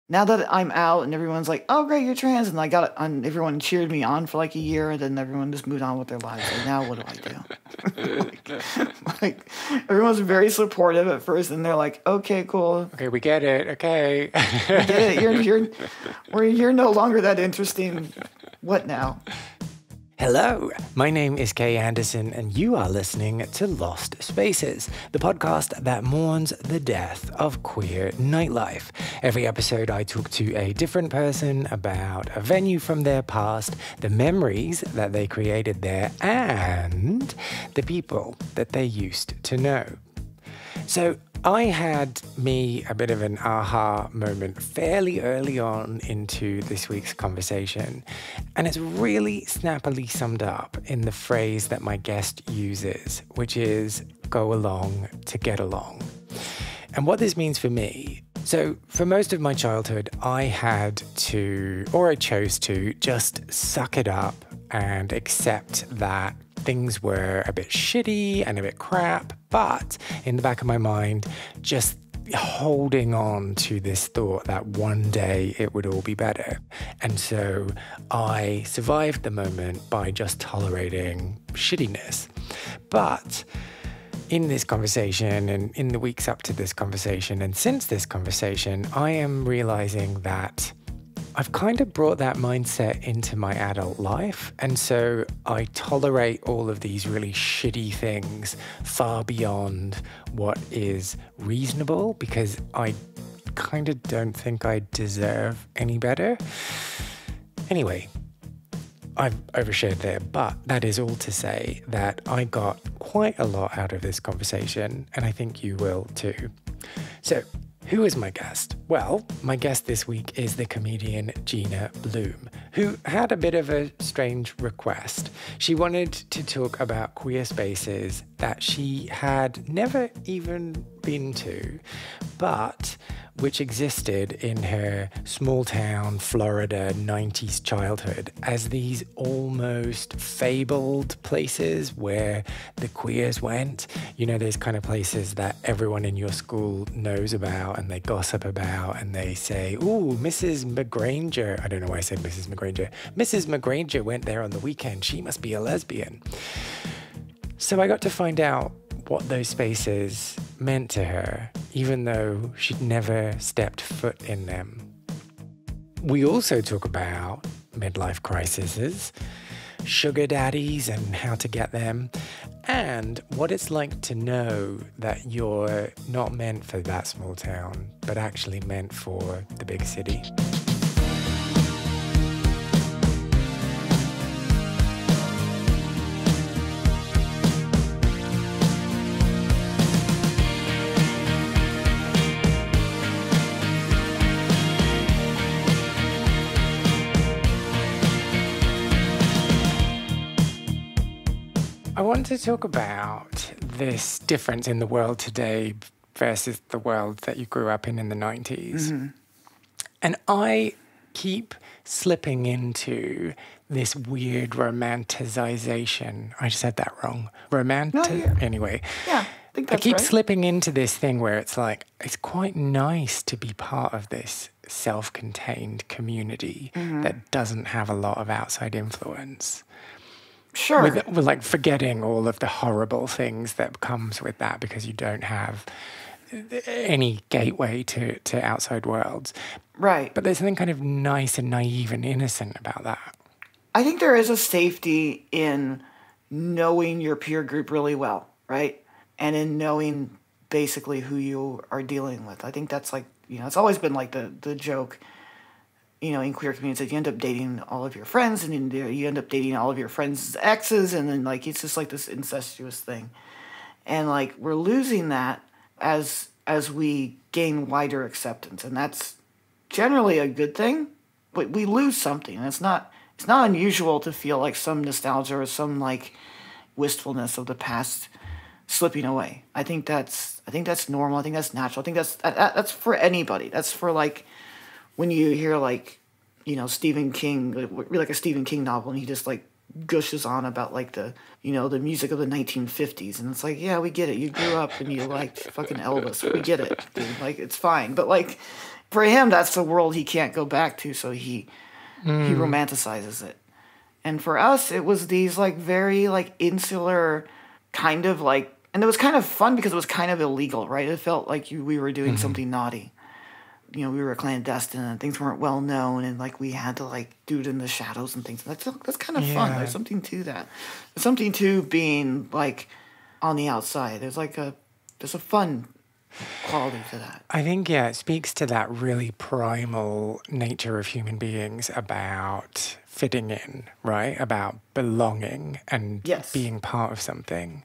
now that I'm out and everyone's like, "Oh, great, you're trans," and I got it on, everyone cheered me on for like a year, and then everyone just moved on with their lives. Like, now what do I do? like, everyone's very supportive at first, and they're like, "Okay, cool, Okay, we get it. Okay, we get it. You're no longer that interesting. What now?" Hello, my name is Kay Anderson, and you are listening to Lost Spaces, the podcast that mourns the death of queer nightlife. Every episode, I talk to a different person about a venue from their past, the memories that they created there, and the people that they used to know. So I had me a bit of an aha moment fairly early on into this week's conversation, and it's really snappily summed up in the phrase that my guest uses, which is go along to get along. And what this means for me, so for most of my childhood, I had to, or I chose to, just suck it up and accept that things were a bit shitty and a bit crap, but in the back of my mind, just holding on to this thought that one day it would all be better. And so I survived the moment by just tolerating shittiness. But in this conversation and in the weeks up to this conversation and since this conversation, I am realizing that I've kind of brought that mindset into my adult life. And so I tolerate all of these really shitty things far beyond what is reasonable because I kind of don't think I deserve any better. Anyway, I've overshared there, but that is all to say that I got quite a lot out of this conversation, and I think you will too. So, who is my guest? Well, my guest this week is the comedian Jeena Bloom, who had a bit of a strange request. She wanted to talk about queer spaces that she had never even been to, but which existed in her small town Florida 90s childhood as these almost fabled places where the queers went. You know, those kind of places that everyone in your school knows about and they gossip about and they say, "Ooh, Mrs. McGranger." I don't know why I said Mrs. McGranger. Mrs. McGranger went there on the weekend. She must be a lesbian. So I got to find out what those spaces meant to her, even though she'd never stepped foot in them. We also talk about midlife crises, sugar daddies and how to get them, and what it's like to know that you're not meant for that small town, but actually meant for the big city. I want to talk about this difference in the world today versus the world that you grew up in the 90s. Mm-hmm. And I keep slipping into this weird romanticization. I said that wrong. Anyway. Yeah, I think that's I keep right. slipping into this thing where it's like, it's quite nice to be part of this self-contained community that doesn't have a lot of outside influence. Sure. With like forgetting all of the horrible things that comes with that because you don't have any gateway to outside worlds. Right. But there's something kind of nice and naive and innocent about that. I think there is a safety in knowing your peer group really well, right? And in knowing basically who you are dealing with. I think that's like, it's always been like the joke, in queer communities, that you end up dating all of your friends and you end up dating all of your friends' exes, and then like it's just like this incestuous thing. And like we're losing that as we gain wider acceptance, and that's generally a good thing, but we lose something. And it's not unusual to feel like some nostalgia or some like wistfulness of the past slipping away. I think that's normal. I think that's natural. I think that's for anybody. That's for like when you hear like, Stephen King, read like a Stephen King novel, and he just like gushes on about like the music of the 1950s, and it's like, yeah, we get it. You grew up and you liked fucking Elvis. We get it, dude. Like, it's fine. But like, for him, that's the world he can't go back to, so he romanticizes it. And for us, it was these like very like insular kind of like, and it was kind of fun because it was kind of illegal, right? It felt like we were doing something naughty. You know, we were clandestine and things weren't well known, and like we had to like do it in the shadows and things. That's kind of fun. There's something to that. There's something to being like on the outside. There's a fun quality to that. I think, it speaks to that really primal nature of human beings about fitting in, right? About belonging and being part of something.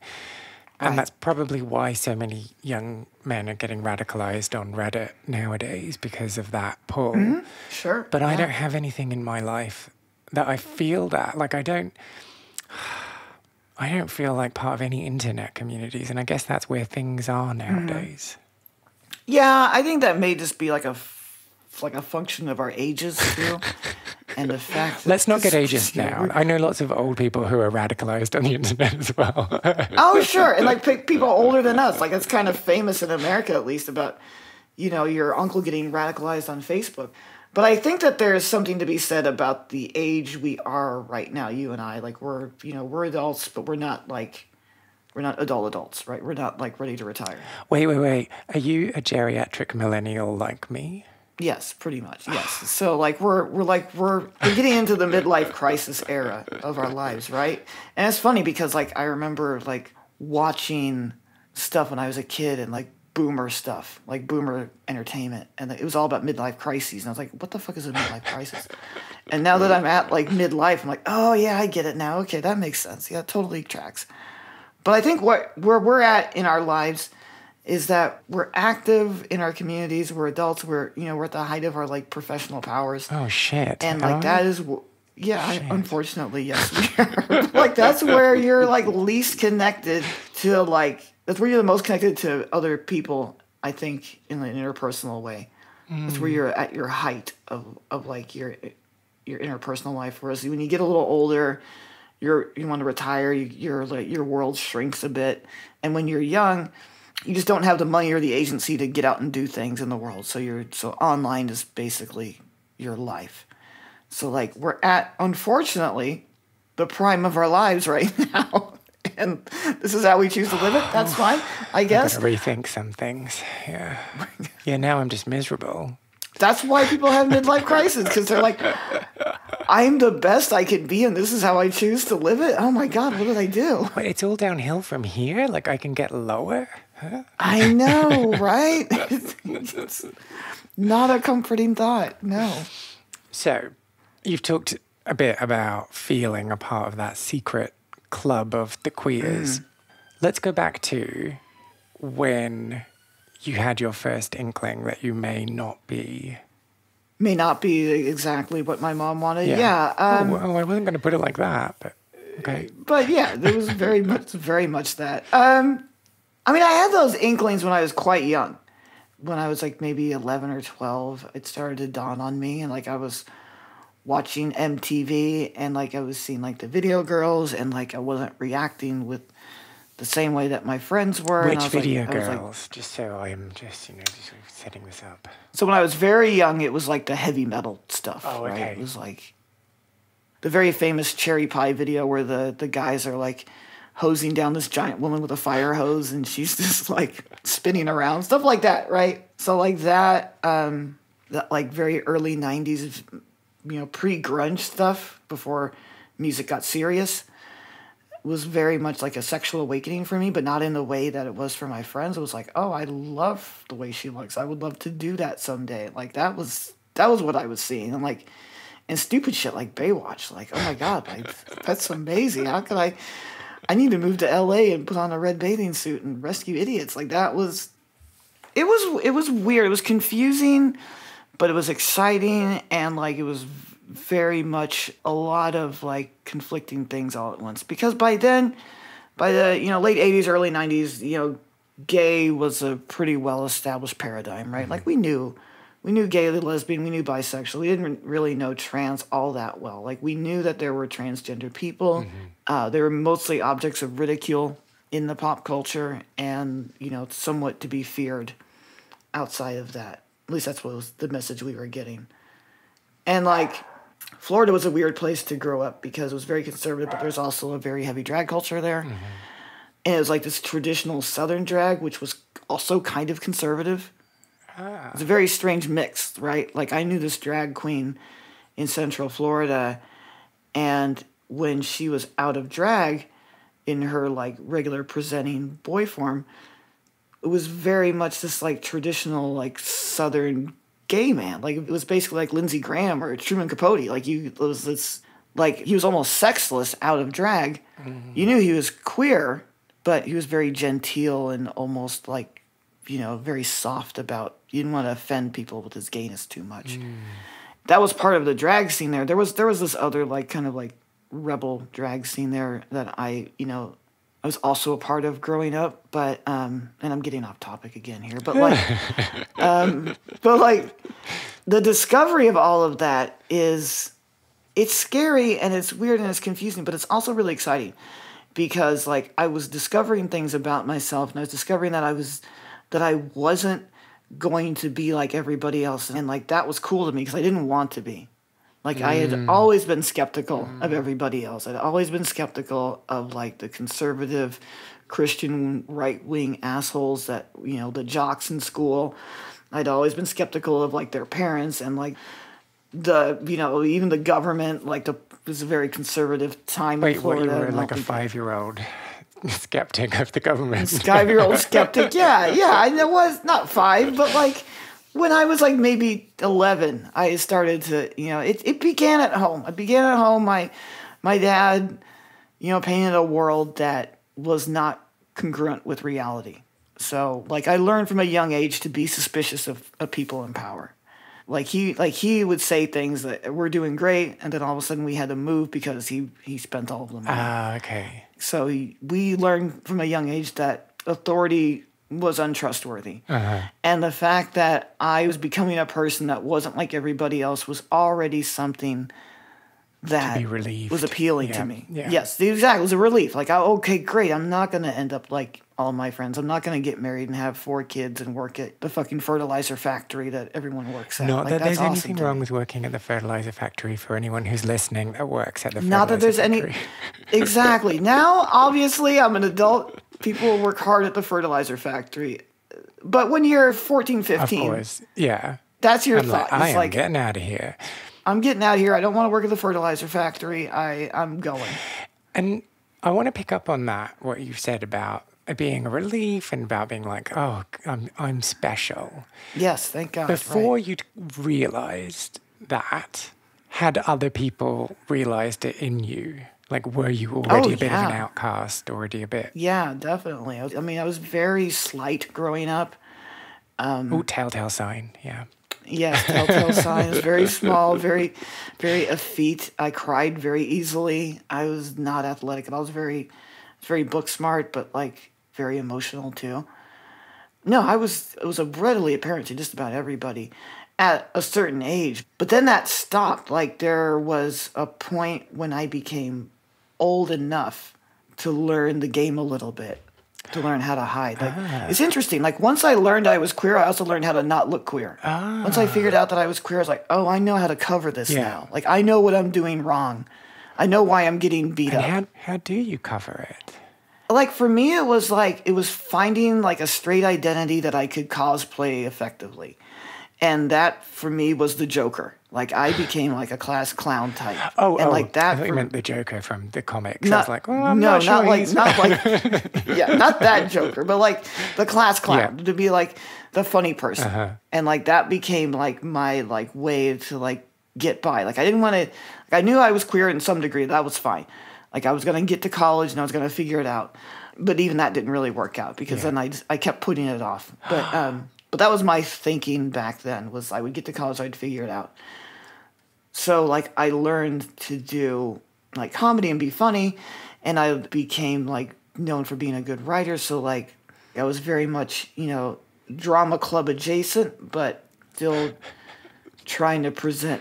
And that's probably why so many young men are getting radicalized on Reddit nowadays, because of that pull. Mm-hmm. Sure. But I don't have anything in my life that I feel that. Like, I don't feel like part of any internet communities. And I guess that's where things are nowadays. Yeah, I think that may just be like a function of our ages too, and the fact. Let's not get ageist now. I know lots of old people who are radicalized on the internet as well. Oh, sure, and like people older than us. Like it's kind of famous in America, at least, about your uncle getting radicalized on Facebook. But I think that there's something to be said about the age we are right now. You and I, like we're adults, but we're not adults, right? We're not like ready to retire. Wait. Are you a geriatric millennial like me? Yes, pretty much. Yes. So like we're getting into the midlife crisis era of our lives, right? And it's funny because like I remember like watching stuff when I was a kid and like boomer stuff, like boomer entertainment, and it was all about midlife crises. And I was like, what the fuck is a midlife crisis? And now that I'm at like midlife, I'm like, oh yeah, I get it now. Okay, that makes sense. Yeah, it totally tracks. But I think where we're at in our lives is that we're active in our communities. We're adults. We're at the height of our like professional powers. Oh shit! And like that is, unfortunately, yes, we are. Like that's where you're like least connected to like. That's where you're the most connected to other people. I think in an interpersonal way. That's where you're at your height of like your interpersonal life. Whereas when you get a little older, you want to retire. Your world shrinks a bit, and when you're young, you just don't have the money or the agency to get out and do things in the world. So online is basically your life. So like we're at, unfortunately, the prime of our lives right now. And this is how we choose to live it. That's fine, I guess. I'm gonna rethink some things. Yeah. Yeah, now I'm just miserable. That's why people have midlife crisis, because they're like, I'm the best I can be, and this is how I choose to live it. Oh my God, what did I do? Wait, it's all downhill from here? Like I can get lower? Huh? I know, right? It's not a comforting thought, no. So, you've talked a bit about feeling a part of that secret club of the queers. Let's go back to when you had your first inkling that you may not be exactly what my mom wanted. Yeah. I wasn't going to put it like that, but okay. But yeah, there was very much that. I mean, I had those inklings when I was quite young. When I was like maybe 11 or 12, it started to dawn on me, and like I was watching MTV, and like I was seeing like the video girls, and like I wasn't reacting with the same way that my friends were. Which video girls? Just so I'm just setting this up. So when I was very young, it was like the heavy metal stuff. Oh, okay. Right? It was like the very famous Cherry Pie video where the guys are like hosing down this giant woman with a fire hose, and she's just like spinning around, stuff like that, right? So like that like very early 90s, pre-grunge stuff before music got serious, was very much like a sexual awakening for me, but not in the way that it was for my friends. It was like, oh, I love the way she looks. I would love to do that someday. Like that was what I was seeing. And like, and stupid shit like Baywatch. Like, oh my God, like that's amazing. How could I need to move to LA and put on a red bathing suit and rescue idiots. Like that was, it was weird. It was confusing, but it was exciting. And like, it was very much a lot of like conflicting things all at once, because by the late 80s, early 90s, gay was a pretty well established paradigm, right? Like we knew gay, lesbian, we knew bisexual. We didn't really know trans all that well. Like we knew that there were transgender people. They were mostly objects of ridicule in the pop culture, and somewhat to be feared outside of that. least that's what was the message we were getting. And like Florida was a weird place to grow up because it was very conservative, but there's also a very heavy drag culture there. Mm-hmm. And it was like this traditional Southern drag, which was also kind of conservative. It's a very strange mix, right? Like I knew this drag queen in Central Florida, and when she was out of drag in her like regular presenting boy form, it was very much this like traditional like Southern gay man. Like it was basically like Lindsey Graham or Truman Capote. Like it was this, like he was almost sexless out of drag. Mm-hmm. You knew he was queer, but he was very genteel and almost like, you know, very soft about, you didn't want to offend people with his gayness too much. That was part of the drag scene there. There was this other like kind of like rebel drag scene there that I was also a part of growing up, but and I'm getting off topic again here, but like the discovery of all of that it's scary and it's weird and it's confusing, but it's also really exciting because like I was discovering things about myself, and I was discovering that I wasn't going to be like everybody else, and like that was cool to me because I didn't want to be. Like I had always been skeptical of everybody else. I'd always been skeptical of like the conservative Christian right-wing assholes that, you know, the jocks in school. I'd always been skeptical of like their parents and like the, you know, even the government. Like it was a very conservative time in Florida. Wait, you were like a 5-year-old skeptic of the government. 5-year-old skeptic, yeah. I was not 5, but like when I was like maybe 11, I started to, you know, it began at home. It began at home. My dad, you know, painted a world that was not congruent with reality. So like I learned from a young age to be suspicious of people in power. Like he would say things that we're doing great, and then all of a sudden we had to move because he spent all of the money. Okay. So we learned from a young age that authority was untrustworthy. And the fact that I was becoming a person that wasn't like everybody else was already something that was appealing to me. Yeah. Yes, exactly. It was a relief. Like, okay, great. I'm not going to end up like all my friends. I'm not going to get married and have 4 kids and work at the fucking fertilizer factory that everyone works at. Not like, that there's anything wrong with working at the fertilizer factory for anyone who's listening that works at the fertilizer Not that there's factory. Exactly. Now, obviously, I'm an adult. People work hard at the fertilizer factory. But when you're 14, 15... Of course, yeah. That's your thought. Like, I am getting out of here. I'm getting out of here. I don't want to work at the fertilizer factory. I'm going. And I want to pick up on that, what you said about it being a relief and about being like, oh, I'm special. Yes, thank God. Before you'd realized that, had other people realized it in you? Like, were you already a bit of an outcast, already a bit? Yeah, definitely. I mean, I was very slight growing up. Telltale sign, yeah. Yes, telltale sign. I was very small, very, very effete. I cried very easily. I was not athletic. I was very book smart, but like very emotional too. No, it was readily apparent to just about everybody at a certain age. But then that stopped. Like there was a point when I became old enough to learn the game a little bit, to learn how to hide. Like it's interesting. Like once I learned I was queer, I also learned how to not look queer. Once I figured out that I was queer, I was like, oh, I know how to cover this now. Like I know what I'm doing wrong. I know why I'm getting beat up. How do you cover it? Like for me, it was finding like a straight identity that I could cosplay effectively. And that for me was the Joker. Like I became like a class clown type. Like that. I thought you meant the Joker from the comics. I was like, I'm not sure. Not that Joker, but like the class clown to be like the funny person. And like that became like my like way to like get by. Like I didn't want to. Like, I knew I was queer in some degree. That was fine. Like I was gonna get to college and I was gonna figure it out. But even that didn't really work out because then I kept putting it off. But that was my thinking back then, was I would get to college, I'd figure it out. So, like, I learned to do, like, comedy and be funny, and I became, like, known for being a good writer. So, like, I was very much, you know, drama club adjacent, but still trying to present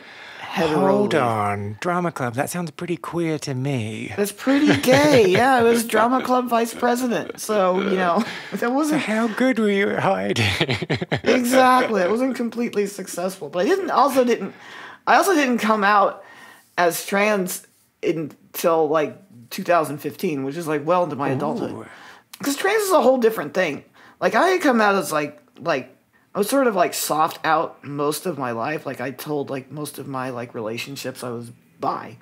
hetero. Hold on. Drama club. That sounds pretty queer to me. That's pretty gay. Yeah, I was drama club vice president. So, that wasn't... So how good were you at hiding? Exactly. It wasn't completely successful. But I also didn't come out as trans until like 2015, which is like well into my adulthood. Because trans is a whole different thing. Like I had come out as like I was sort of like soft out most of my life. Like I told like most of my like relationships I was bi.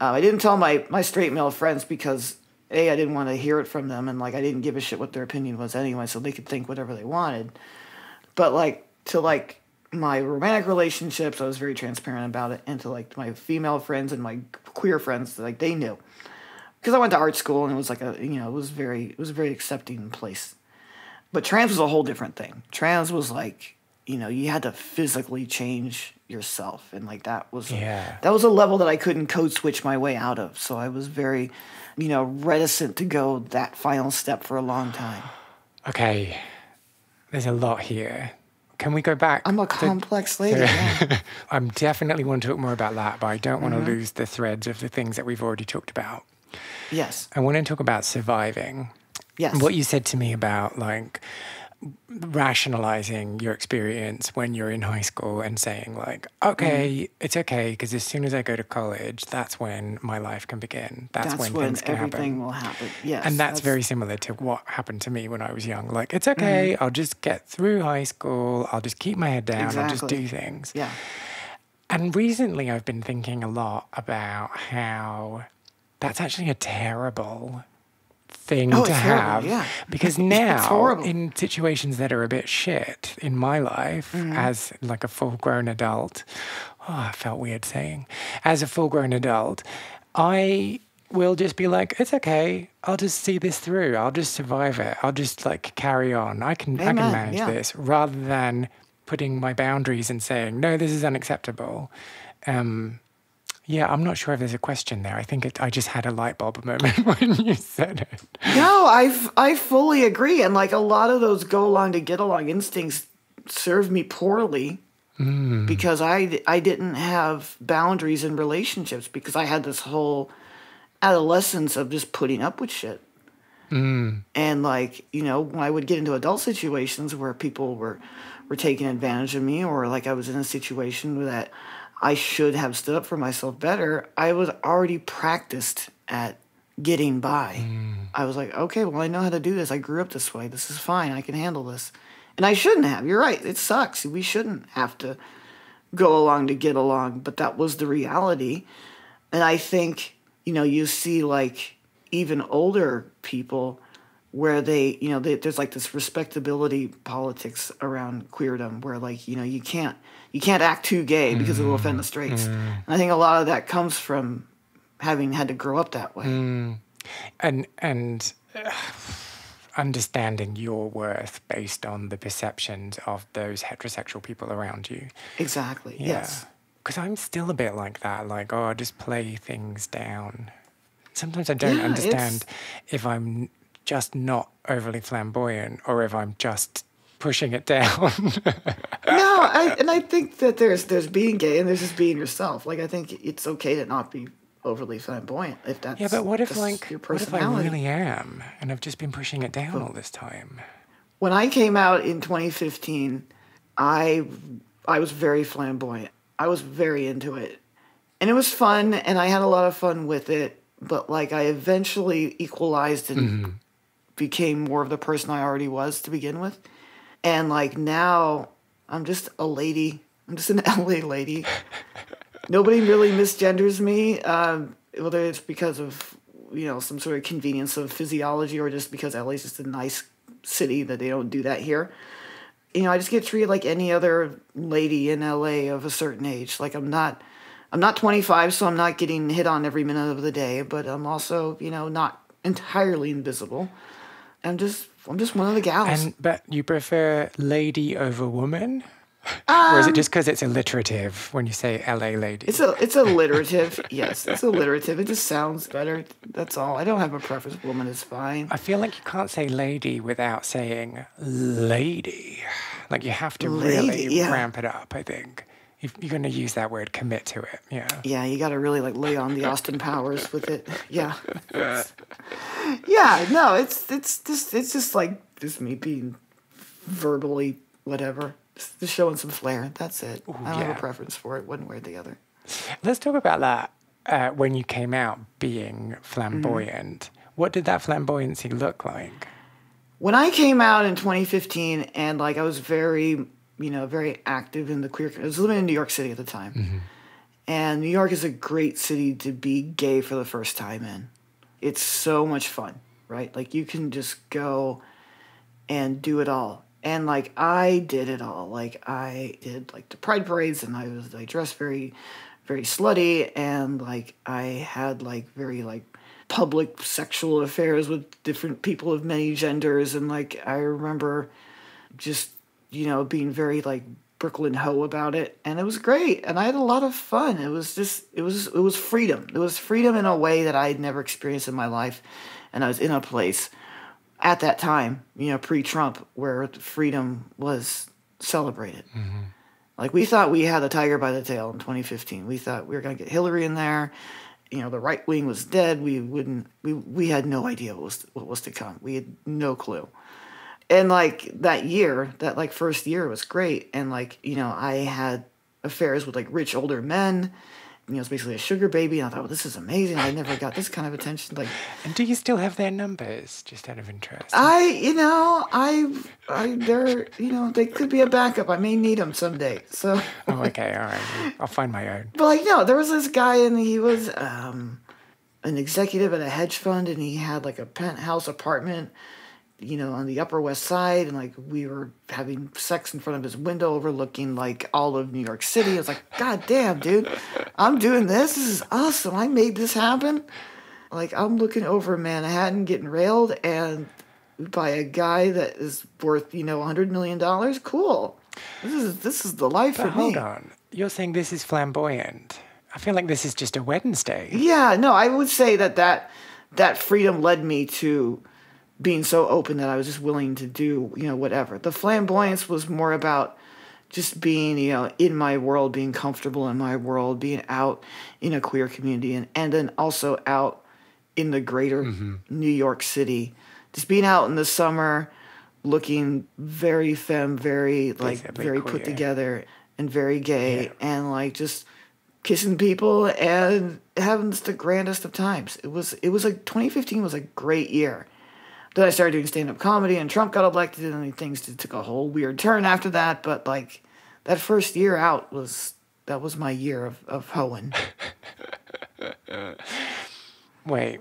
I didn't tell my straight male friends because I didn't want to hear it from them, and like I didn't give a shit what their opinion was anyway, so they could think whatever they wanted. But like to like my romantic relationships, I was very transparent about it, and to like my female friends and my queer friends, like they knew, because I went to art school and it was like it was a very accepting place. But trans was a whole different thing. Trans was like, you had to physically change yourself, and like that was a level that I couldn't code switch my way out of. So I was very, reticent to go that final step for a long time. Okay, there's a lot here. Can we go back? I'm a complex lady. Yeah. I definitely want to talk more about that, but I don't want to lose the threads of the things that we've already talked about. Yes. I want to talk about surviving. Yes. What you said to me about like rationalizing your experience when you're in high school and saying like, okay, it's okay, because as soon as I go to college, that's when my life can begin. That's when things can everything happen. Will happen. Yes. And that's very similar to what happened to me when I was young. Like, it's okay. I'll just get through high school. I'll just keep my head down. Exactly. I'll just do things. Yeah. And recently I've been thinking a lot about how that's actually a terrible thing to have, because now in situations that are a bit shit in my life as like a full-grown adult, I felt weird saying, as a full-grown adult, I will just be like, it's okay, I'll just see this through, I'll just survive it, I'll just like carry on, I can manage this, rather than putting my boundaries and saying, no, this is unacceptable. Yeah, I'm not sure if there's a question there. I think I just had a light bulb moment when you said it. No, I fully agree. And like a lot of those go along to get along instincts served me poorly because I didn't have boundaries in relationships, because I had this whole adolescence of just putting up with shit. And like, when I would get into adult situations where people were taking advantage of me, or like I was in a situation that I should have stood up for myself better, I was already practiced at getting by. I was like, okay, well, I know how to do this. I grew up this way. This is fine. I can handle this. And I shouldn't have. You're right. It sucks. We shouldn't have to go along to get along. But that was the reality. And I think, you see like even older people where there's like this respectability politics around queerdom where like, you can't act too gay because it will offend the straights. And I think a lot of that comes from having had to grow up that way. And understanding your worth based on the perceptions of those heterosexual people around you. Exactly, yes. Because I'm still a bit like that, like, I just play things down. Sometimes I don't understand if I'm just not overly flamboyant or if I'm just pushing it down. No, I think that there's being gay and there's just being yourself. Like, I think it's okay to not be overly flamboyant if that's but what if your personality. What if I really am and I've just been pushing it down all this time? When I came out in 2015, I was very flamboyant. I was very into it. And it was fun, and I had a lot of fun with it, but like I eventually equalized and became more of the person I already was to begin with. And like now, I'm just a lady. I'm just an LA lady. Nobody really misgenders me, whether it's because of, some sort of convenience of physiology or just because LA is just a nice city that they don't do that here. I just get treated like any other lady in LA of a certain age. Like I'm not 25, so I'm not getting hit on every minute of the day, but I'm also, not entirely invisible. I'm just one of the gals. But you prefer lady over woman? Or is it just because it's alliterative when you say LA lady? It's alliterative. Yes, it's alliterative. It just sounds better. That's all. I don't have a preference. Woman is fine. I feel like you can't say lady without saying lady. Like you have to really ramp it up, I think. If you're going to use that word, commit to it. Yeah. Yeah, you got to really like lay on the Austin Powers with it. Yeah. Yeah, no, it's just like just me being verbally whatever. Just showing some flair. That's it. Ooh, I don't have yeah. a preference for it one way or the other. Let's talk about that when you came out being flamboyant. What did that flamboyancy look like? When I came out in 2015 and like I was very, very active in the queer, I was living in New York City at the time. And New York is a great city to be gay for the first time in. It's so much fun, right? Like you can just go and do it all. And like I did it all. Like I did like the pride parades and I dressed very, very slutty and like I had like very like public sexual affairs with different people of many genders. And like I remember just, being very like Brooklyn hoe about it. And it was great. And I had a lot of fun. It was freedom. It was freedom in a way that I had never experienced in my life. And I was in a place at that time, pre-Trump, where freedom was celebrated. Like we thought we had the tiger by the tail in 2015. We thought we were going to get Hillary in there. The right wing was dead. We had no idea what was to come. We had no clue. And like that year, that like first year was great. And like, I had affairs with like rich older men. It's basically a sugar baby. And I thought, well, this is amazing. I never got this kind of attention. Like, and do you still have their numbers, just out of interest? They're, they could be a backup. I may need them someday. So. Oh, okay, all right. I'll find my own. But like, no, there was this guy, and he was an executive at a hedge fund, and he had like a penthouse apartment, on the Upper West Side, and like we were having sex in front of his window overlooking like all of New York City. I was like, God damn, dude, I'm doing this. This is awesome. I made this happen. Like I'm looking over Manhattan getting railed and by a guy that is worth, $100 million. Cool. This is the life for me. Hold on. You're saying this is flamboyant. I feel like this is just a Wednesday. Yeah, no, I would say that freedom led me to being so open that I was just willing to do, whatever. The flamboyance was more about just being, in my world, being comfortable in my world, being out in a queer community, and then also out in the greater New York City. Just being out in the summer, looking very femme, very, like, very queer, put together, and very gay, and, like, just kissing people and having just the grandest of times. It was like, 2015 was a great year. Then I started doing stand-up comedy, and Trump got elected, and things took a whole weird turn after that. But like that first year out was my year of hoeing. Wait,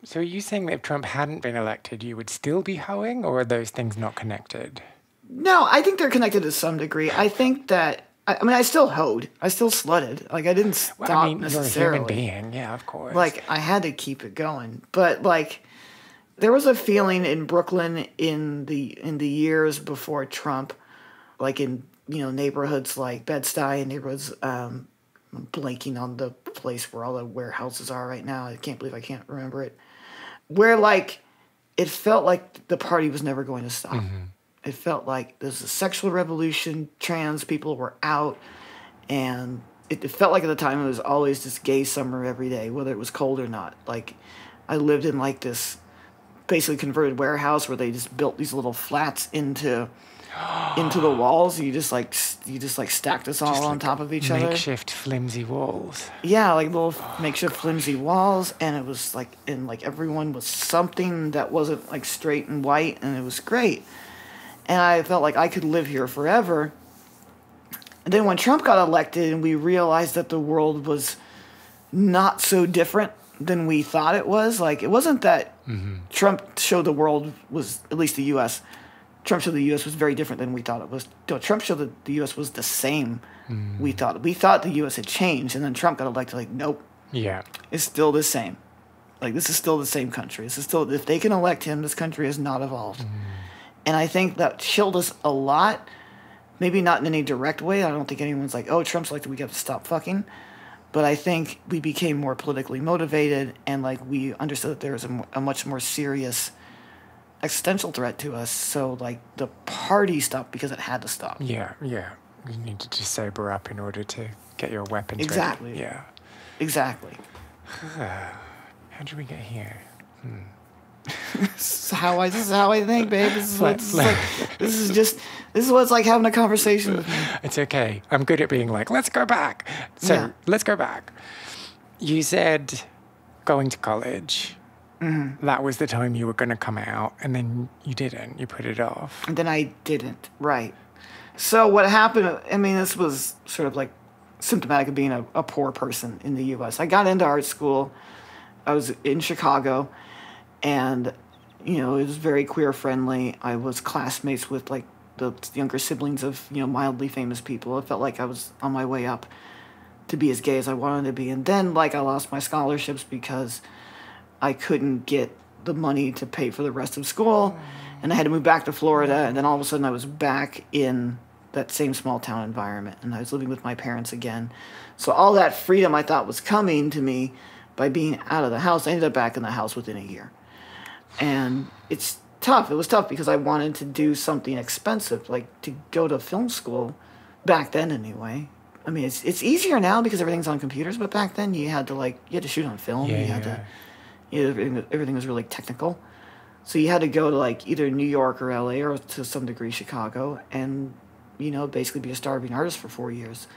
so are you saying that if Trump hadn't been elected, you would still be hoeing, or are those things not connected? No, I think they're connected to some degree. I think that I still hoed, I still slutted. Like I didn't stop necessarily. You're a human being, yeah, of course. Like I had to keep it going, but like. There was a feeling in Brooklyn in the years before Trump, like in neighborhoods like Bed-Stuy and neighborhoods. I'm blanking on the place where all the warehouses are right now. I can't believe I can't remember it. Where like it felt like the party was never going to stop. It felt like there was a sexual revolution. Trans people were out, and it felt like at the time it was always this gay summer every day, whether it was cold or not. Like I lived in like this. Basically converted warehouse where they just built these little flats into the walls. You just like stacked us all on top of each other. Makeshift flimsy walls. Yeah, like little makeshift flimsy walls, and it was like everyone was something that wasn't like straight and white, and it was great. And I felt like I could live here forever. And then when Trump got elected, and we realized that the world was not so different than we thought it was. Like, it wasn't that Trump showed the world was, at least the U.S., Trump showed the U.S. was very different than we thought it was. No, Trump showed that the U.S. was the same we thought. We thought the U.S. had changed, and then Trump got elected, like, nope. Yeah. It's still the same. Like, this is still the same country. This is still, if they can elect him, this country has not evolved. And I think that chilled us a lot. Maybe not in any direct way. I don't think anyone's like, oh, Trump's elected, we got to stop fucking. But I think we became more politically motivated, and like we understood that there was a much more serious existential threat to us. So like the party stopped because it had to stop. Yeah, yeah. You needed to sober up in order to get your weapons Exactly. ready. Yeah. Exactly. How did we get here? This is how I think, babe. This is what this is what it's like having a conversation with me. It's okay. I'm good at being like, let's go back. So let's go back. You said going to college. Mm-hmm. That was the time you were going to come out, and then you didn't. You put it off. And then I didn't. Right. So what happened, I mean, this was sort of like symptomatic of being a poor person in the U.S. I got into art school. I was in Chicago, and, you know, it was very queer friendly. I was classmates with, like, the younger siblings of, you know, mildly famous people. It felt like I was on my way up to be as gay as I wanted to be. And then, like, I lost my scholarships because I couldn't get the money to pay for the rest of school, and I had to move back to Florida, and then all of a sudden I was back in that same small town environment, and I was living with my parents again. So all that freedom I thought was coming to me by being out of the house, I ended up back in the house within a year. And it's tough. It was tough because I wanted to do something expensive, like to go to film school, back then anyway. I mean, it's easier now because everything's on computers, but back then you had to shoot on film. Everything was really technical. So you had to go to like either New York or LA or to some degree Chicago and, you know, basically be a starving artist for 4 years.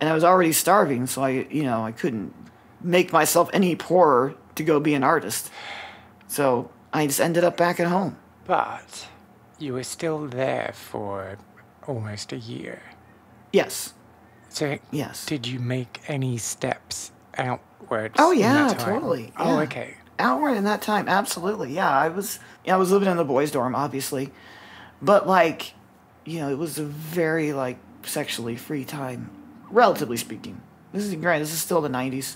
And I was already starving, so I couldn't make myself any poorer to go be an artist. So I just ended up back at home. But you were still there for almost a year. Yes. So yes. Did you make any outwards? Oh yeah, in that time? Totally. Yeah. Oh, okay. Outward in that time, absolutely. Yeah, I was living in the boys' dorm, obviously, but like, you know, it was a very like sexually free time, relatively speaking. This is still the 90s,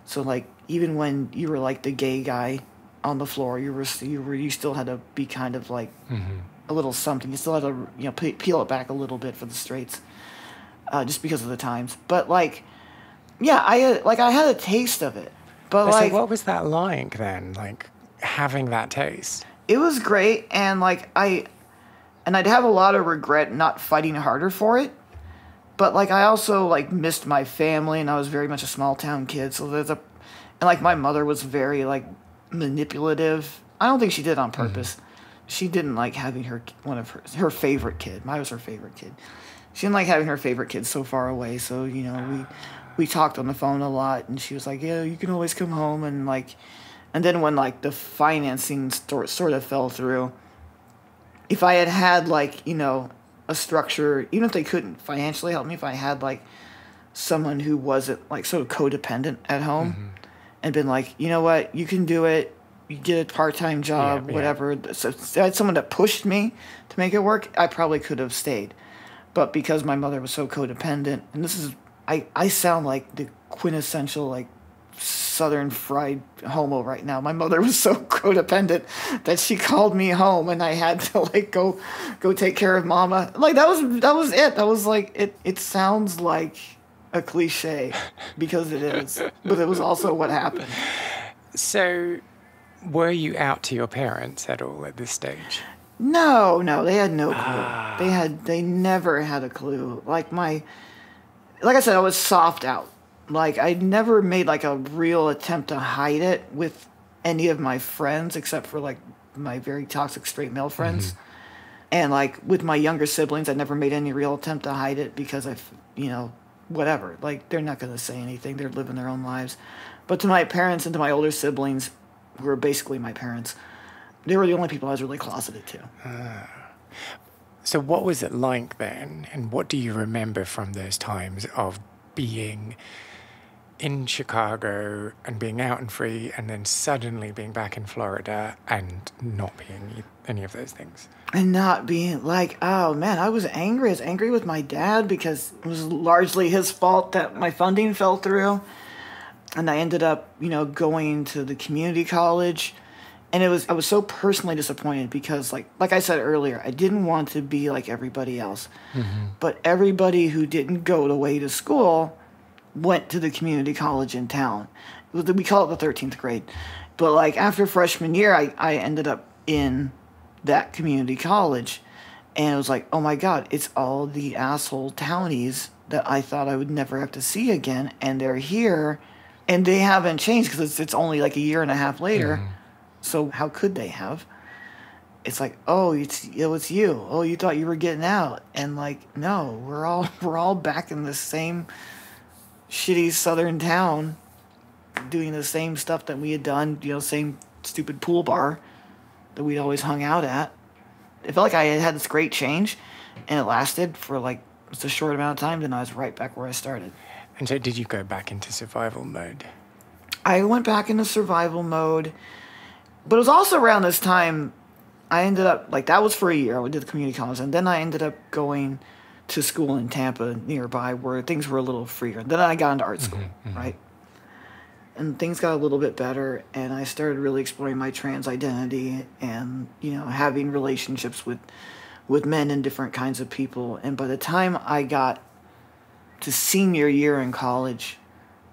so like even when you were like the gay guy on the floor, you still had to be kind of like a little something. You still had to, you know, peel it back a little bit for the straights, just because of the times. But like, yeah, I had a taste of it. But like, so what was that like then? Like having that taste? It was great, and like I'd have a lot of regret not fighting harder for it. But like I also like missed my family, and I was very much a small town kid. So and like my mother was very like manipulative. I don't think she did it on purpose. She didn't like having her favorite kid. I was her favorite kid. She didn't like having her favorite kid so far away. So, you know, we talked on the phone a lot, and she was like, yeah, you can always come home. And then when like the financing sort of fell through, if I had like, you know, a structure, even if they couldn't financially help me, if I had like someone who wasn't like sort of codependent at home and been like, you know what, you can do it, you get a part-time job, whatever. So I had someone that pushed me to make it work, I probably could have stayed. But because my mother was so codependent, and I sound like the quintessential like Southern fried homo right now. My mother was so codependent that she called me home, and I had to like go take care of mama. Like that was it. That was like it. It sounds like a cliche because it is, but it was also what happened. So, were you out to your parents at all at this stage? No, they had no clue. They never had a clue. Like I said, I was soft out. Like I never made like a real attempt to hide it with any of my friends, except for like my very toxic straight male friends. And like with my younger siblings, I never made any real attempt to hide it because whatever. Like they're not going to say anything. They're living their own lives. But to my parents and to my older siblings, who were basically my parents, they were the only people I was really closeted to. So what was it like then? And what do you remember from those times of being in Chicago and being out and free and then suddenly being back in Florida and not being any of those things? And not being like, oh man, I was angry. I was angry with my dad because it was largely his fault that my funding fell through. And I ended up, going to the community college. And I was so personally disappointed because like I said earlier, I didn't want to be like everybody else. But everybody who didn't go away to school went to the community college in town. We call it the 13th grade. But like after freshman year, I ended up in that community college. And it was like, oh my God, it's all the asshole townies that I thought I would never have to see again. And they're here and they haven't changed because it's only like a year and a half later. So how could they have? It's like, oh, it was you. Oh, you thought you were getting out. And like, no, we're all back in the same shitty southern town doing the same stuff that we had done, same stupid pool bar that we'd always hung out at. It felt like I had this great change, and it lasted for like just a short amount of time, then I was right back where I started. And so did you go back into survival mode? I went back into survival mode, but it was also around this time I ended up, like, that was for a year. I did the community college, and then I ended up going to school in Tampa nearby where things were a little freer. Then I got into art school, right? And things got a little bit better, and I started really exploring my trans identity and, having relationships with men and different kinds of people. And by the time I got to senior year in college,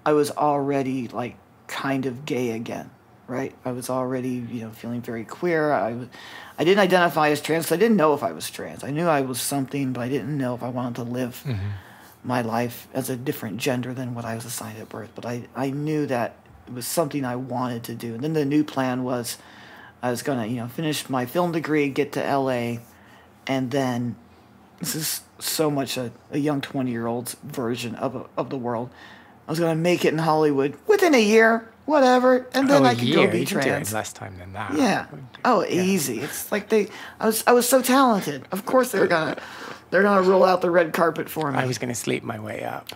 I was already, like, kind of gay again, right? I was already, feeling very queer. I didn't identify as trans because I didn't know if I was trans. I knew I was something, but I didn't know if I wanted to live my life as a different gender than what I was assigned at birth. But I knew that it was something I wanted to do. And then the new plan was I was going to, finish my film degree, get to LA, and then this is so much a young 20-year-old's version of the world. I was going to make it in Hollywood within a year, whatever, and then I could go be trans. You can do it in less time than that. Yeah. Oh, easy. It's like I was so talented. Of course they're gonna roll out the red carpet for me. I was gonna sleep my way up.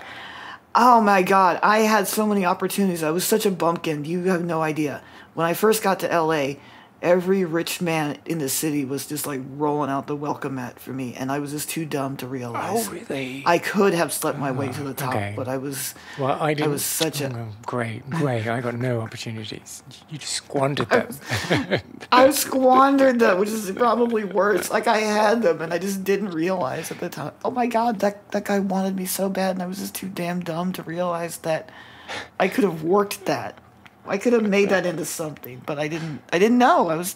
Oh my God, I had so many opportunities. I was such a bumpkin. You have no idea. When I first got to LA, every rich man in the city was just like rolling out the welcome mat for me, and I was just too dumb to realize. Oh, really? I could have slept my way to the top, but I was. Well, I didn't. I was such a. Great. I got no opportunities. You just squandered them. I squandered them, which is probably worse. Like, I had them, and I just didn't realize at the time. Oh my God, that guy wanted me so bad, and I was just too damn dumb to realize that I could have worked that. I could have made that into something, but I didn't know. I was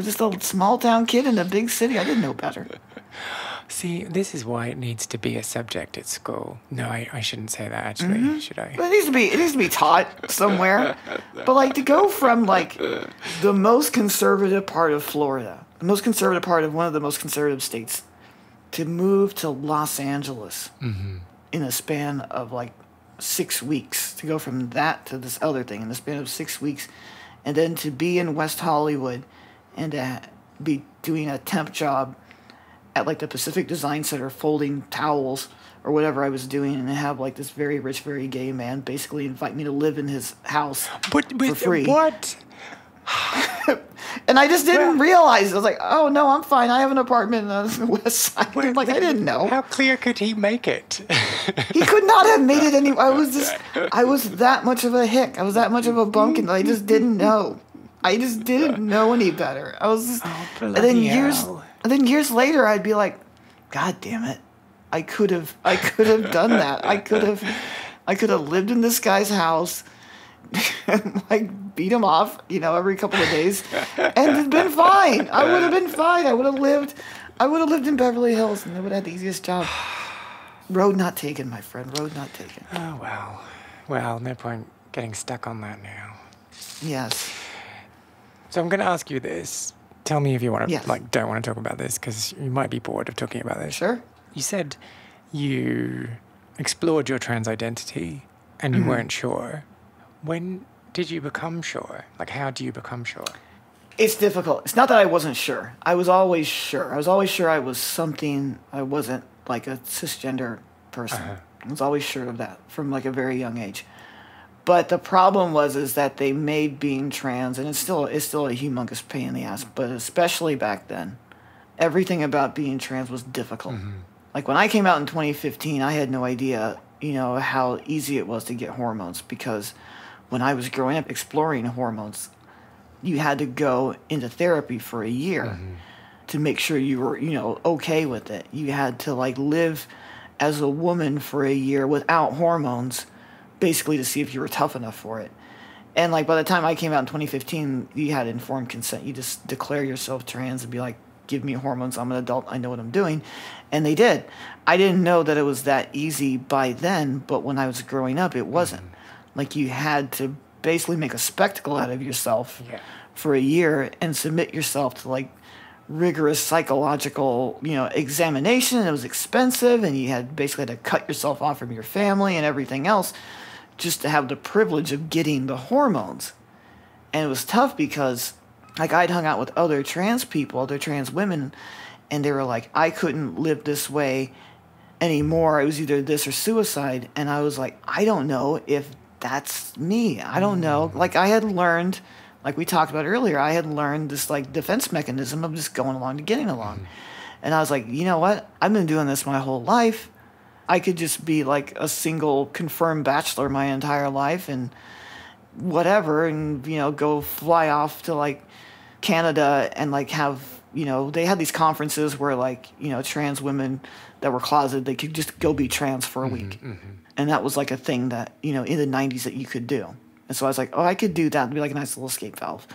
just a small town kid in a big city. I didn't know better. See, this is why it needs to be a subject at school. No, I shouldn't say that, actually, should I? But it needs to be taught somewhere. But like, to go from like the most conservative part of Florida, the most conservative part of one of the most conservative states, to move to Los Angeles in a span of like 6 weeks, to go from that to this other thing in the span of 6 weeks, and then to be in West Hollywood and to be doing a temp job at like the Pacific Design Center folding towels or whatever I was doing, and have like this very rich, very gay man basically invite me to live in his house for free. What? And I just didn't realize. I was like, oh no, I'm fine. I have an apartment on the west side. Like, I didn't know. How clear could he make it? He could not have made it any. I was that much of a hick. I was that much of a bumpkin that I just didn't know. I just didn't know any better. I was just, and then years later, I'd be like, God damn it, I could have done that. I could have lived in this guy's house and like beat him off, every couple of days, and it'd been fine. I would have been fine. I would have lived in Beverly Hills, and I would have had the easiest job. Road not taken, my friend. Road not taken. Oh, well, no point getting stuck on that now. Yes. So I'm going to ask you this. Tell me if you want to, Yes. don't want to talk about this, because you might be bored of talking about this. Sure. You said you explored your trans identity and you weren't sure. When did you become sure? Like, how do you become sure? It's difficult. It's not that I wasn't sure. I was always sure. I was always sure I was something. I wasn't like a cisgender person. I was always sure of that from like a very young age. But the problem is that they made being trans, and it's still a humongous pain in the ass, but especially back then, everything about being trans was difficult. Like, when I came out in 2015, I had no idea, how easy it was to get hormones, because when I was growing up exploring hormones, you had to go into therapy for a year to make sure you were, okay with it. You had to like live as a woman for a year without hormones, basically to see if you were tough enough for it. And like, by the time I came out in 2015, you had informed consent. You just declare yourself trans and be like, give me hormones. I'm an adult. I know what I'm doing. And they did. I didn't know that it was that easy by then, but when I was growing up, it wasn't. Like, you had to basically make a spectacle out of yourself for a year and submit yourself to, like, rigorous psychological, examination. It was expensive, and you had basically to cut yourself off from your family and everything else just to have the privilege of getting the hormones. And it was tough because, like, I'd hung out with other trans people, other trans women, and they were like, I couldn't live this way anymore. It was either this or suicide. And I was like, I don't know if that's me. I don't know. Like, I had learned, like we talked about earlier, I had learned this, like, defense mechanism of just going along to getting along. And I was like, you know what? I've been doing this my whole life. I could just be, like, a single confirmed bachelor my entire life and whatever, and, go fly off to, like, Canada and, like, have, they had these conferences where, like, trans women that were closeted, they could just go be trans for a week. And that was, like, a thing that, in the 90s that you could do. And so I was like, oh, I could do that. It'd be like a nice little escape valve.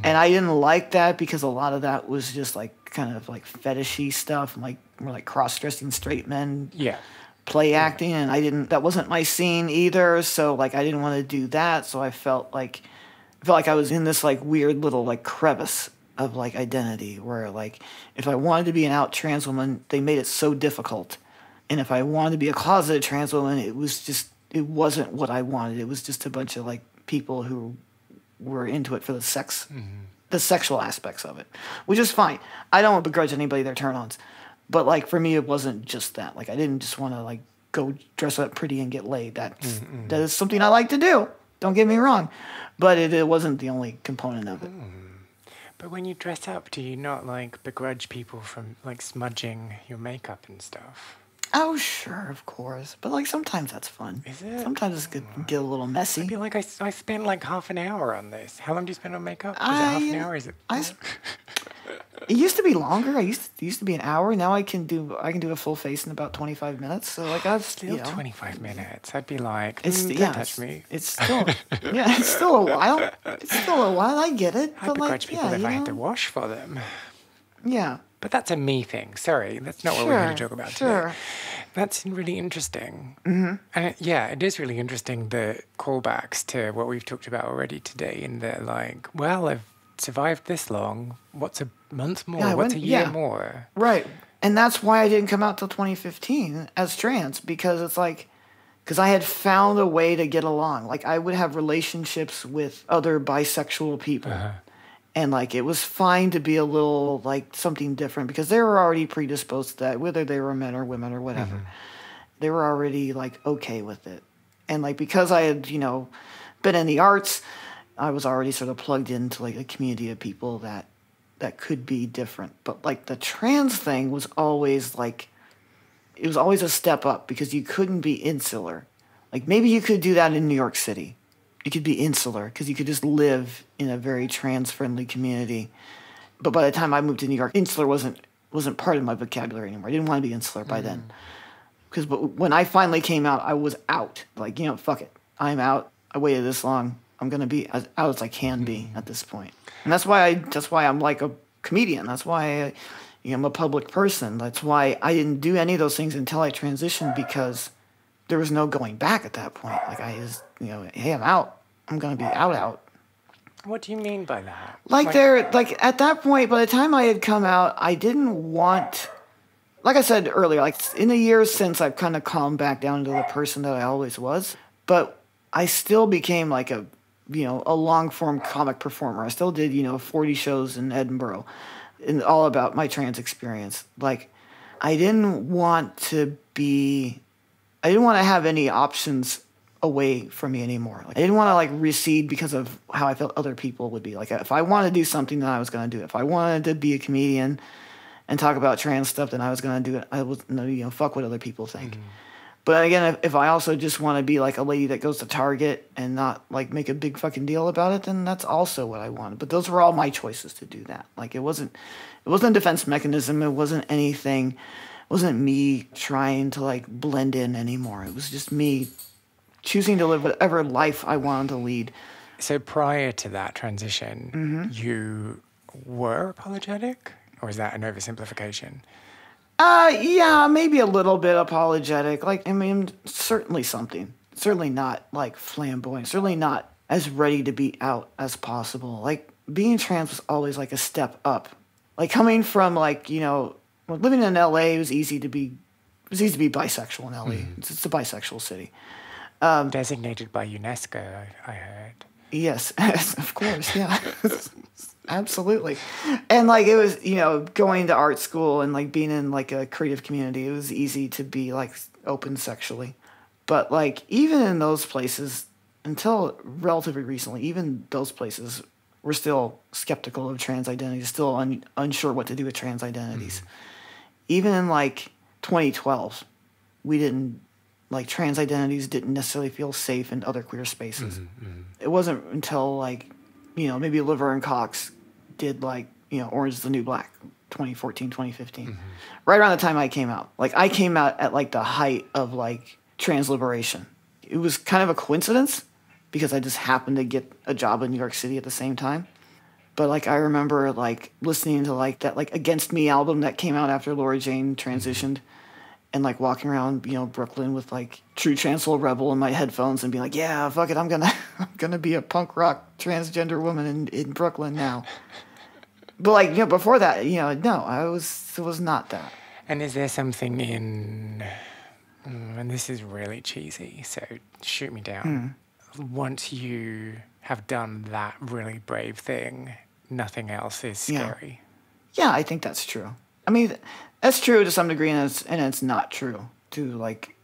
And I didn't like that because a lot of that was just, like, kind of, like, fetishy stuff, and, like, more like cross-dressing straight men. Play acting, and that wasn't my scene either. So, like, I didn't want to do that. So I felt like I was in this, like, weird little, like, crevice of, like, identity where, like, if I wanted to be an out trans woman, they made it so difficult. And if I wanted to be a closeted trans woman, it wasn't what I wanted. It was just a bunch of, like, people who were into it for the sex, the sexual aspects of it, which is fine. I don't begrudge anybody their turn-ons. But, like, for me, it wasn't just that. Like, I didn't just want to, like, go dress up pretty and get laid. That is something I like to do. Don't get me wrong. But it wasn't the only component of it. But when you dress up, do you not, like, begrudge people from, like, smudging your makeup and stuff? Oh, sure, of course. But, like, sometimes that's fun. Is it? Sometimes it's good to get a little messy. I feel like I spent, like, half an hour on this. How long do you spend on makeup? Is it half an hour? Is it... It used to be longer. It used to be an hour. Now I can do a full face in about 25 minutes. So, like, I've still 25 minutes. I'd be like, don't touch me. It's still it's still a while. It's still a while. I get it. I'd begrudge people if I had to wash for them. Yeah. But that's a me thing. Sorry, that's not what we're here to talk about today. That's really interesting. And it is really interesting, the callbacks to what we've talked about already today, in the, like, well, I've survived this long. What's a month more? What's a year more? Right. And that's why I didn't come out till 2015 as trans, because it's like, because I had found a way to get along. Like, I would have relationships with other bisexual people. And, like, it was fine to be a little, like, something different because they were already predisposed to that, whether they were men or women or whatever. They were already, like, okay with it. And, like, because I had, been in the arts, I was already sort of plugged into, like, a community of people that could be different. But, like, the trans thing was always, like, it was always a step up because you couldn't be insular. Like, maybe you could do that in New York City. You could be insular because you could just live in a very trans-friendly community. But by the time I moved to New York, insular wasn't part of my vocabulary anymore. I didn't want to be insular by then. Because when I finally came out, I was out. Like, fuck it. I'm out. I waited this long. I'm going to be as out as I can be at this point. And that's why I'm like a comedian. That's why I'm a public person. That's why I didn't do any of those things until I transitioned, because there was no going back at that point. Like, I just, hey, I'm out. I'm going to be out. What do you mean by that? Like at that point, by the time I had come out, I didn't want, like I said earlier, like, in the years since, I've kind of calmed back down to the person that I always was. But I still became like a long-form comic performer. I still did, 40 shows in Edinburgh, and all about my trans experience. Like, I didn't want to have any options away from me anymore. Like, I didn't want to, like, recede because of how I felt other people would be. Like, if I wanted to do something, then I was going to do it. If I wanted to be a comedian and talk about trans stuff, then I was going to do it. I was, fuck what other people think. But again, if I also just want to be like a lady that goes to Target and not, like, make a big fucking deal about it, then that's also what I wanted. But those were all my choices to do that. Like, it wasn't a defense mechanism. It wasn't anything. It wasn't me trying to, like, blend in anymore. It was just me choosing to live whatever life I wanted to lead. So prior to that transition, you were apologetic? Or is that an oversimplification? Yeah, maybe a little bit apologetic. Like, I mean, certainly something. Certainly not, like, flamboyant. Certainly not as ready to be out as possible. Like, being trans was always, like, a step up. Like, coming from, like, you know, living in L.A., it was easy to be bisexual in L.A. Mm-hmm. It's a bisexual city. Designated by UNESCO, I heard. Yes, of course, yeah. Absolutely. And, like, it was, you know, going to art school and, like, being in, like, a creative community, it was easy to be, like, open sexually. But, like, even in those places, until relatively recently, even those places were still skeptical of trans identities, still unsure what to do with trans identities. Mm-hmm. Even in, like, 2012, trans identities didn't necessarily feel safe in other queer spaces. Mm-hmm, mm-hmm. It wasn't until, like, you know, maybe Laverne Cox did, like, you know, Orange is the New Black, 2014, 2015. Mm-hmm. Right around the time I came out. Like, I came out at, like, the height of, like, trans liberation. It was kind of a coincidence because I just happened to get a job in New York City at the same time. But, like, I remember, like, listening to, like, that, like, Against Me album that came out after Laura Jane transitioned. And, like, walking around, you know, Brooklyn with, like, True Trans Soul Rebel in my headphones and being like, yeah, fuck it, I'm gonna be a punk rock transgender woman in Brooklyn now. But, like, you know, before that, you know, no, it was not that. And is there something in, and this is really cheesy, so shoot me down. Once you have done that really brave thing, nothing else is scary. Yeah, I think that's true. I mean, that's true to some degree, and it's not true to, like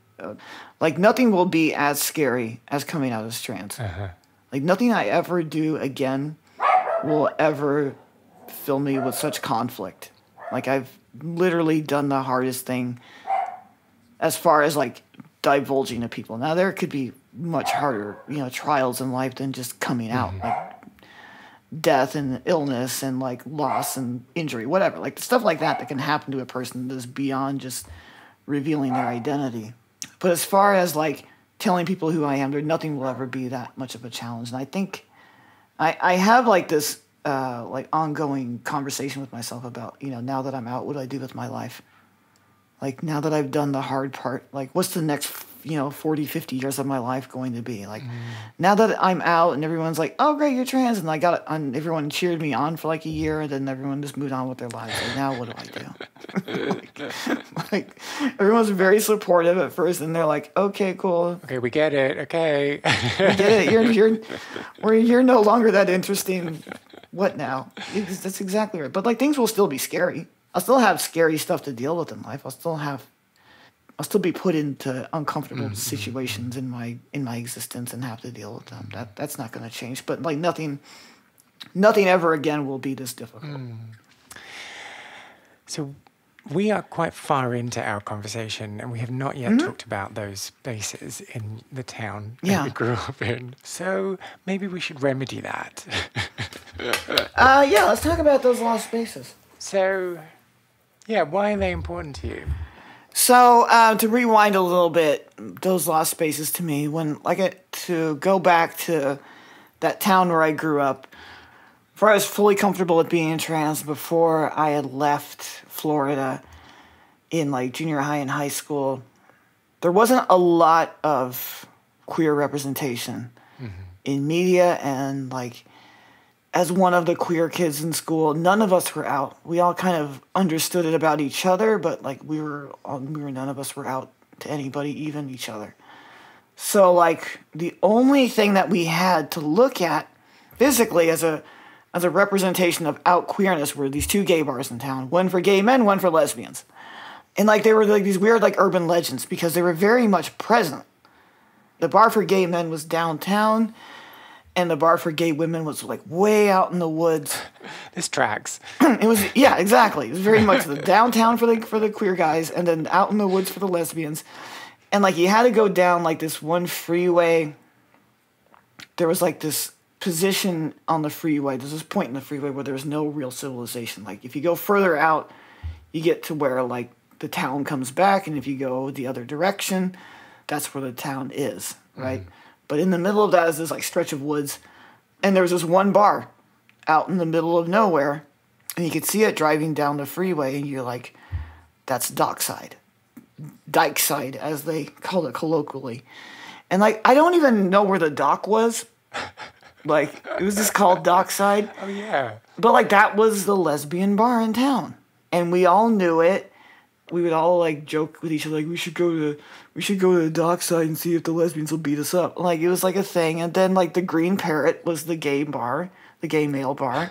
nothing will be as scary as coming out as trans. Uh-huh. Like, nothing I ever do again will ever fill me with such conflict. Like, I've literally done the hardest thing as far as, like, divulging to people. Now, there could be much harder, you know, trials in life than just coming out. Mm-hmm. Like, death and illness and, like, loss and injury, whatever, like, stuff like that can happen to a person that's beyond just revealing their identity. But as far as, like, telling people who I am, nothing will ever be that much of a challenge. And I think I have, like, this like, ongoing conversation with myself about, you know, now that I'm out, what do I do with my life? Like, now that I've done the hard part, like, what's the next, you know, 40, 50 years of my life going to be? Like, now that I'm out and everyone's like, oh, great, you're trans. And I got it on, everyone cheered me on for, like, a year, and then everyone just moved on with their lives. Like, now what do I do? like, everyone's very supportive at first, and they're like, okay, cool. Okay, we get it. Okay. We get it. You're no longer that interesting. What now? That's exactly right. But, like, things will still be scary. I'll still have scary stuff to deal with in life. I'll still be put into uncomfortable situations in my existence and have to deal with them. That's not going to change. But, like, nothing ever again will be this difficult. So we are quite far into our conversation, and we have not yet talked about those spaces in the town that we grew up in. So maybe we should remedy that. Yeah, let's talk about those lost spaces. So, yeah, why are they important to you? So, to rewind a little bit, those lost spaces to me, to go back to that town where I grew up, before I was fully comfortable with being trans, before I had left Florida in, like, junior high and high school, there wasn't a lot of queer representation in media, and, like, as one of the queer kids in school, none of us were out. We all kind of understood it about each other, but, like, none of us were out to anybody, even each other. So, like, the only thing that we had to look at physically as a representation of out queerness were these two gay bars in town, one for gay men, one for lesbians. And, like, they were, like, these weird, like, urban legends because they were very much present. The bar for gay men was downtown, and the bar for gay women was, like, way out in the woods. This tracks. It was, yeah, exactly. It was very much the downtown for the queer guys, and then out in the woods for the lesbians. And, like, you had to go down, like, this one freeway. There was, like, this position on the freeway. There's this point in the freeway where there's no real civilization. Like, if you go further out, you get to where, like, the town comes back, and if you go the other direction, that's where the town is, right? But in the middle of that is this, like, stretch of woods, and there was this one bar out in the middle of nowhere, And you could see it driving down the freeway, and you're like, that's dockside. Dykeside, as they call it colloquially. And, like, I don't even know where the dock was. Like, it was just called Dockside. Oh, yeah. But, like, that was the lesbian bar in town. And we all knew it. We would all, like, joke with each other, like, we should go to the Dockside and see if the lesbians will beat us up. Like, it was, like, a thing. And then, like, the Green Parrot was the gay bar, the gay male bar.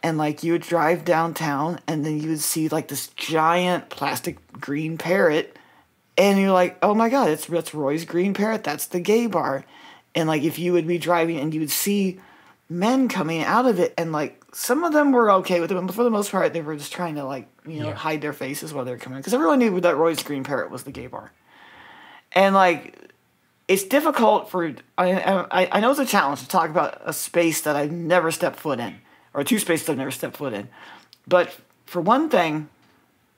And, like, you would drive downtown, and then you would see, like, this giant plastic green parrot. And you're like, oh, my God, that's Roy's Green Parrot. That's the gay bar. And, like, if you would be driving and you would see men coming out of it, and, like, some of them were okay with it, but for the most part, they were just trying to, like, hide their faces while they were coming in. Because everyone knew that Roy's Green Parrot was the gay bar. And, like, it's difficult for... I know it's a challenge to talk about a space that I've never stepped foot in. Or two spaces I've never stepped foot in. But, for one thing,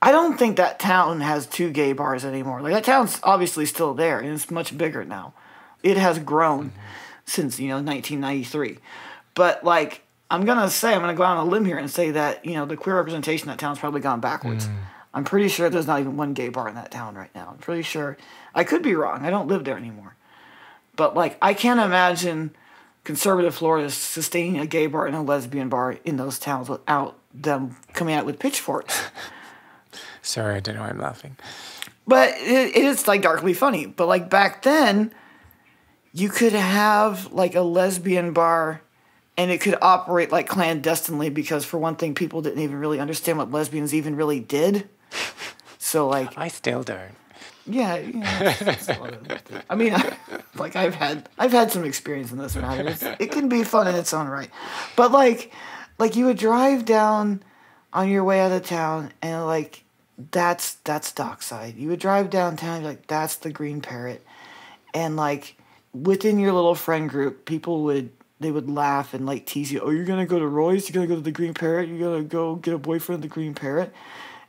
I don't think that town has two gay bars anymore. Like, that town's obviously still there, and it's much bigger now. It has grown since, 1993. But, like, I'm going to go out on a limb here and say that, the queer representation in that town's probably gone backwards. I'm pretty sure there's not even one gay bar in that town right now. I'm pretty sure. I could be wrong. I don't live there anymore. But, like, I can't imagine conservative Florida sustaining a gay bar and a lesbian bar in those towns without them coming out with pitchforks. Sorry, I don't know why I'm laughing. But it is, like, darkly funny. But, like, back then, you could have, like, a lesbian bar, and it could operate, like, clandestinely because, for one thing, people didn't even really understand what lesbians even really did. So, like... I still don't. Yeah, I mean, like, I've had some experience in this matter. It can be fun in its own right. But, like you would drive down on your way out of town, and, like, that's Dockside. You would drive downtown, like, that's the Green Parrot. And, like, within your little friend group, people would laugh and, like, tease you. Oh, you're going to go to Roy's? You're going to go to the Green Parrot? You're going to go get a boyfriend at the Green Parrot?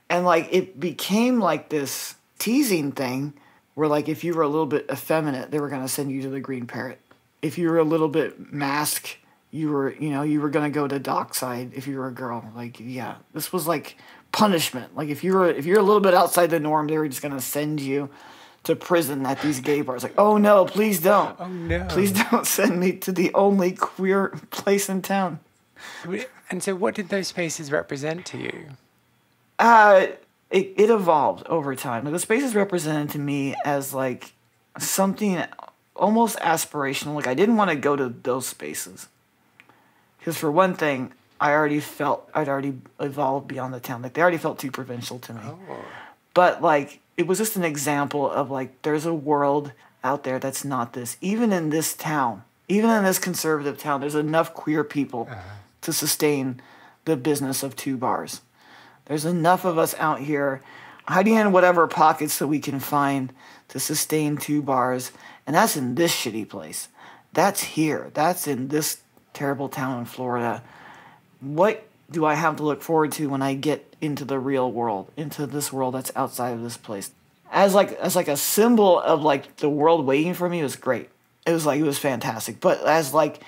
And, like, it became, like, this teasing thing where, like, if you were a little bit effeminate, they were going to send you to the Green Parrot. If you were a little bit masked, you were going to go to Dockside if you were a girl. Like, yeah, this was, like, punishment. Like, if you're a little bit outside the norm, they were just going to send you to prison at these gay bars. Like, oh, no, please don't. Oh, no. Please don't send me to the only queer place in town. And so what did those spaces represent to you? It evolved over time. Like, the spaces represented to me as, like, something almost aspirational. Like, I didn't want to go to those spaces. Because, for one thing, I'd already evolved beyond the town. Like, they already felt too provincial to me. Oh. But, like, it was just an example of, like, there's a world out there that's not this. Even in this town, even in this conservative town, there's enough queer people to sustain the business of two bars. There's enough of us out here hiding in whatever pockets that we can find to sustain two bars. And that's in this shitty place. That's here. That's in this terrible town in Florida. What do I have to look forward to when I get into the real world, into this world that's outside of this place? As like a symbol of, like, the world waiting for me, it was great. It was fantastic. But as, like,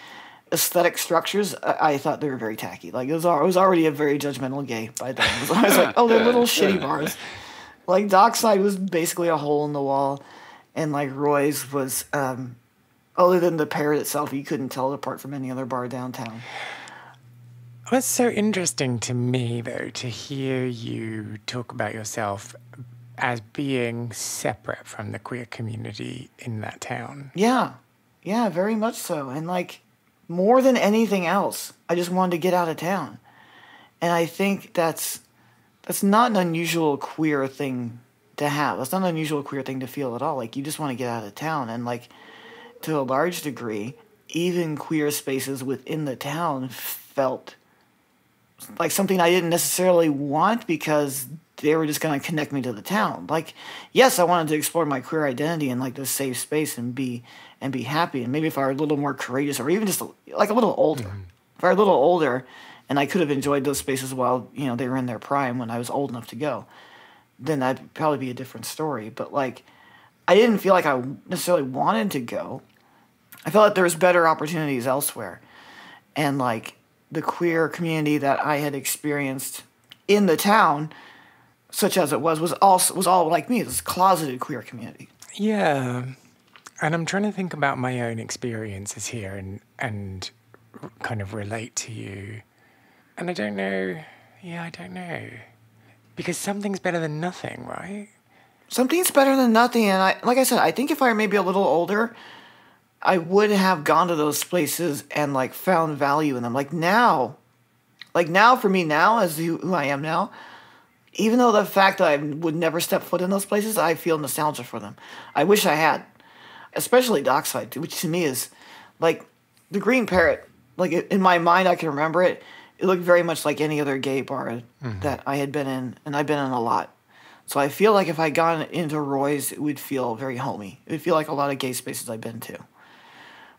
aesthetic structures, I thought they were very tacky. Like, it was already a very judgmental gay by then. It was always like, oh, they're little shitty bars. Like, Dockside was basically a hole in the wall, and, like, Roy's was, other than the parrot itself, you couldn't tell it apart from any other bar downtown. What's so interesting to me, though, to hear you talk about yourself as being separate from the queer community in that town. Yeah, very much so. And, like, more than anything else, I just wanted to get out of town. And I think that's not an unusual queer thing to have. That's not an unusual queer thing to feel at all. Like, you just want to get out of town. And, like, to a large degree, even queer spaces within the town felt like something I didn't necessarily want because they were just going to connect me to the town. Like, yes, I wanted to explore my queer identity in, like, this safe space and be happy. And maybe if I were a little more courageous, or even just a little older. If I were a little older and I could have enjoyed those spaces while, they were in their prime when I was old enough to go, then that'd probably be a different story. But, like, I didn't feel like I necessarily wanted to go. I felt like there was better opportunities elsewhere. And, like, the queer community that I had experienced in the town, such as it was all like me, this closeted queer community. Yeah. And I'm trying to think about my own experiences here and kind of relate to you. And I don't know. Yeah, I don't know. Because something's better than nothing, right? Something's better than nothing. And like I said, I think if I were maybe a little older, I would have gone to those places and like found value in them. Like now for me now, as who I am now, even though the fact that I would never step foot in those places, I feel nostalgia for them. I wish I had, especially Dockside, which to me is like the Green Parrot. Like in my mind, I can remember it. It looked very much like any other gay bar that I had been in, and I've been in a lot. So I feel like if I gone into Roy's, it would feel very homey. It would feel like a lot of gay spaces I've been to.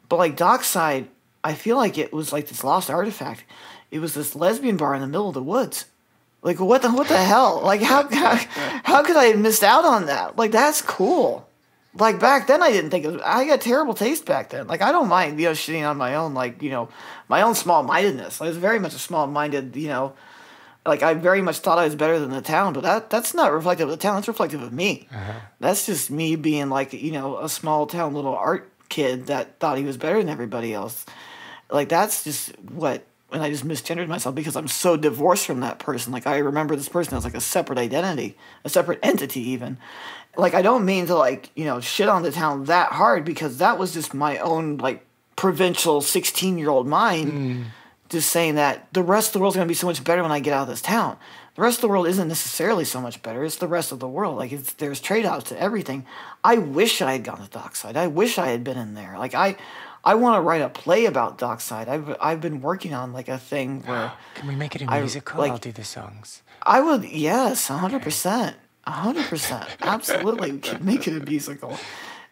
But like Dockside, I feel like it was like this lost artifact. It was this lesbian bar in the middle of the woods. Like what the hell? Like how could I have missed out on that? Like that's cool. Like back then I didn't think it was, I got terrible taste back then. Like I don't mind, shitting on my own, like, my own small-mindedness. I was very much a small-minded, like I very much thought I was better than the town, but that's not reflective of the town, that's reflective of me. Uh-huh. That's just me being like, a small town little art kid that thought he was better than everybody else. Like that's just and I just misgendered myself because I'm so divorced from that person. Like I remember this person as like a separate identity, a separate entity even. Like I don't mean to like, shit on the town that hard because that was just my own like provincial 16-year-old mind just saying that the rest of the world's going to be so much better when I get out of this town. The rest of the world isn't necessarily so much better. It's the rest of the world. Like there's trade-offs to everything. I wish I had gone to Dockside. I wish I had been in there. Like I want to write a play about Dockside. I've been working on like a thing where can we make it a musical? I'll do the songs. I would, yes, 100%. 100%. Absolutely. We can make it a musical.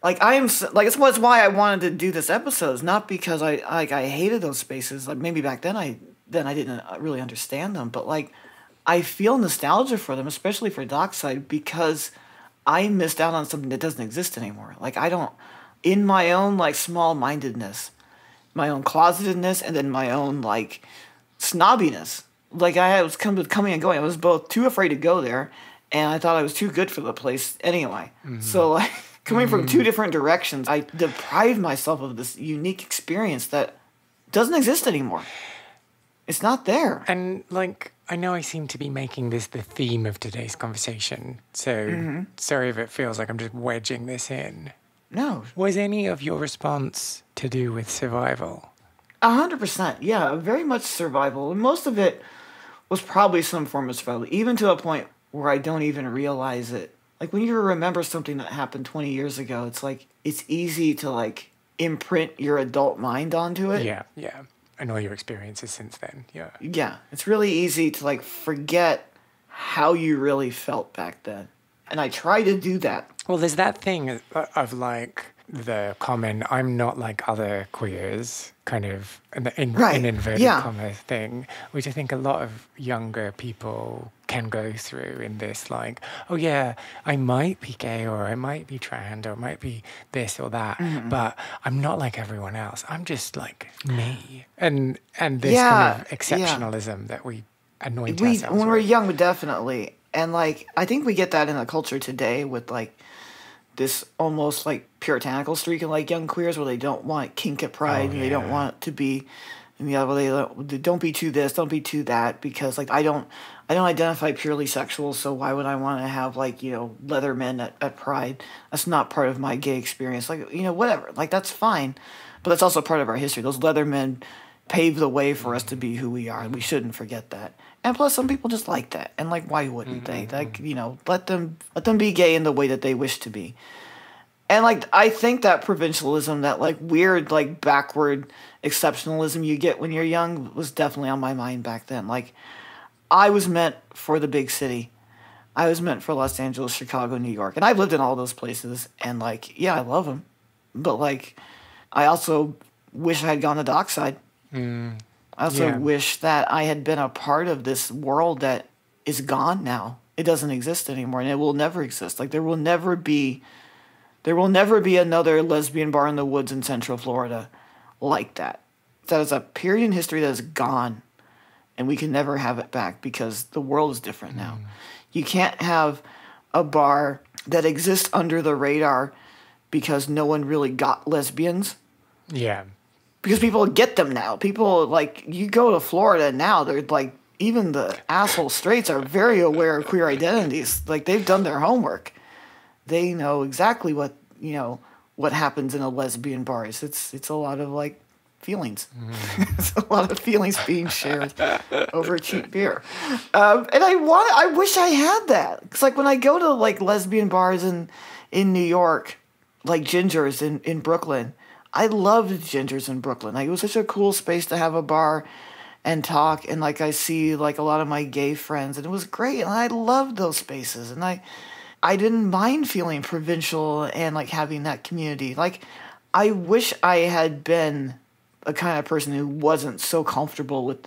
Like it's why I wanted to do this episode. It's not because I hated those spaces. Like maybe back then I didn't really understand them, but like I feel nostalgia for them, especially for Dockside, because I missed out on something that doesn't exist anymore. Like I don't, in my own like small-mindedness, my own closetedness, and then my own like snobbiness. Like I was coming and going. I was both too afraid to go there, and I thought I was too good for the place anyway. Mm-hmm. So like coming from two different directions, I deprived myself of this unique experience that doesn't exist anymore. It's not there. And like I know I seem to be making this the theme of today's conversation. So sorry if it feels like I'm just wedging this in. No. Was any of your response to do with survival? 100%. Yeah, very much survival. And most of it was probably some form of survival, even to a point where I don't even realize it. Like when you remember something that happened 20 years ago, it's like, it's easy to like imprint your adult mind onto it. Yeah, yeah. And all your experiences since then, yeah. Yeah, it's really easy to like forget how you really felt back then. And I try to do that. Well, there's that thing of like the common, I'm not like other queers, kind of in inverted comma thing, which I think a lot of younger people can go through in this like, oh yeah, I might be gay or I might be trans or I might be this or that, but I'm not like everyone else. I'm just like me. And this kind of exceptionalism that we anoint ourselves when we're with. young, definitely. And like, I think we get that in the culture today with like this almost like puritanical streak of like young queers where they don't want kink at Pride and they don't want it to be, they don't be too this, don't be too that, because like I don't identify purely sexual, so why would I want to have like, leather men at Pride? That's not part of my gay experience. Like, whatever. Like that's fine. But that's also part of our history. Those leather men paved the way for us to be who we are, and we shouldn't forget that. And plus, some people just like that, and like, why wouldn't they? Like, let them be gay in the way that they wish to be. And like, I think that provincialism, that like weird, like backward exceptionalism you get when you're young, was definitely on my mind back then. Like, I was meant for the big city. I was meant for Los Angeles, Chicago, New York, and I've lived in all those places. And like, yeah, I love them, but like, I also wish I had gone to Dockside. I also wish that I had been a part of this world that is gone now. It doesn't exist anymore, and it will never exist. Like there will never be another lesbian bar in the woods in Central Florida like that. That is a period in history that is gone. and we can never have it back because the world is different now. You can't have a bar that exists under the radar because no one really got lesbians. Yeah. Because people get them now. People, like, you go to Florida now, they're like, even the asshole straights are very aware of queer identities. Like, they've done their homework. They know exactly what, you know, what happens in a lesbian bar. It's a lot of, like, feelings. It's a lot of feelings being shared over cheap beer. And I wish I had that. Because, like, when I go to, like, lesbian bars in New York, like Ginger's in Brooklyn, I loved Ginger's in Brooklyn. Like, it was such a cool space to have a bar and talk. And, like, I see, like, a lot of my gay friends. And it was great. And I loved those spaces. And I didn't mind feeling provincial and, like, having that community. Like, I wish I had been a kind of person who wasn't so comfortable with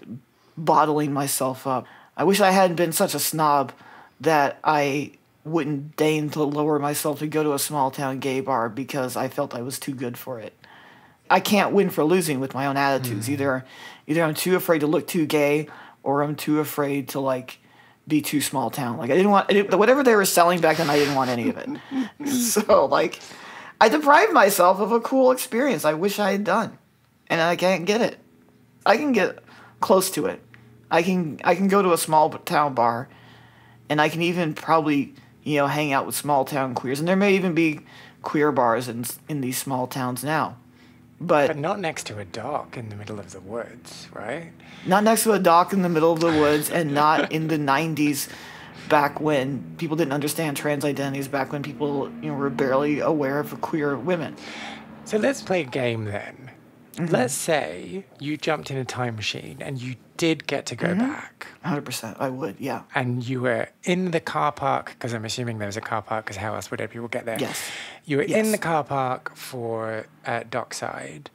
bottling myself up. I wish I hadn't been such a snob that I wouldn't deign to lower myself to go to a small town gay bar because I felt I was too good for it. I can't win for losing with my own attitudes. Either I'm too afraid to look too gay, or I'm too afraid to, like, be too small town. Like, whatever they were selling back then, I didn't want any of it. So, like, I deprived myself of a cool experience I wish I had done. And I can't get it. I can get close to it. I can go to a small town bar, and I can even probably, you know, hang out with small town queers. And there may even be queer bars in these small towns now. But not next to a dock in the middle of the woods, right? Not next to a dock in the middle of the woods, and not in the 90s, back when people didn't understand trans identities, back when people, you know, were barely aware of queer women. So let's play a game then. Let's say you jumped in a time machine and you did get to go back. 100%, I would, yeah. And you were in the car park, because I'm assuming there was a car park, because how else would people get there? Yes. You were in the car park for Dockside,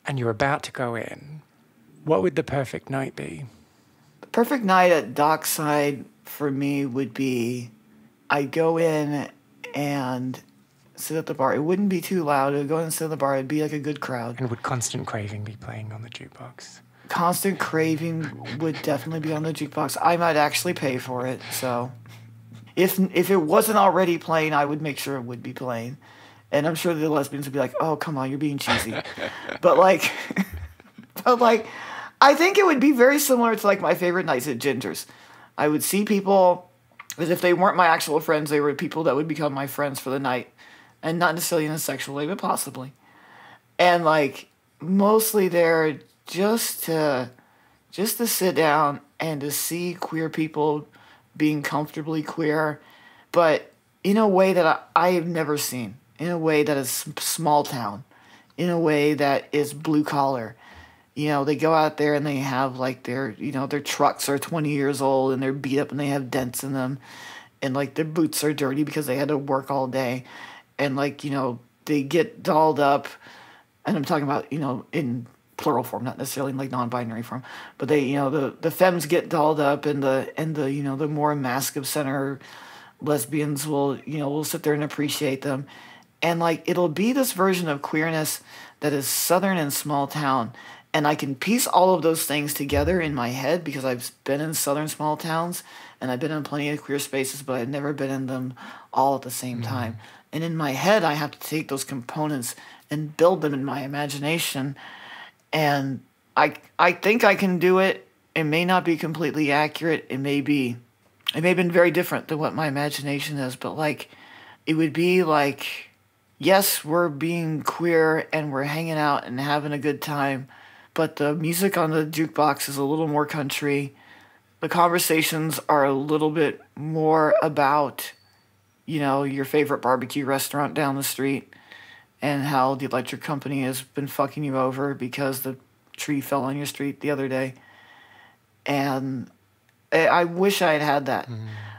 and you were about to go in. What would the perfect night be? The perfect night at Dockside for me would be, I'd go in and sit at the bar. It wouldn't be too loud. It would go in and sit at the bar. It'd be like a good crowd. And would Constant Craving be playing on the jukebox? Constant Craving would definitely be on the jukebox. I might actually pay for it. So if it wasn't already playing, I would make sure it would be playing. And I'm sure the lesbians would be like, oh, come on, you're being cheesy. but like, I think it would be very similar to, like, my favorite nights at Ginger's. I would see people, as if they weren't my actual friends, they were people that would become my friends for the night. And not necessarily in a sexual way, but possibly. And, like, mostly there just to sit down and to see queer people being comfortably queer, but in a way that I have never seen. In a way that is small town. In a way that is blue collar. You know, they go out there and they have, like, their trucks are 20 years old and they're beat up and they have dents in them. And, like, their boots are dirty because they had to work all day. And, like, you know, they get dolled up, and I'm talking about, you know, in plural form, not necessarily in, like, non-binary form, but they, you know, the femmes get dolled up, and the you know, the more mask of center lesbians will sit there and appreciate them. And, like, it'll be this version of queerness that is southern and small town. And I can piece all of those things together in my head because I've been in southern small towns, and I've been in plenty of queer spaces, but I've never been in them all at the same time. And in my head, I have to take those components and build them in my imagination. And I think I can do it. It may not be completely accurate. It may have been very different than what my imagination is. But, like, it would be like, yes, we're being queer and we're hanging out and having a good time. But the music on the jukebox is a little more country. The conversations are a little bit more about, you know, your favorite barbecue restaurant down the street and how the electric company has been fucking you over because the tree fell on your street the other day. And I wish I had that.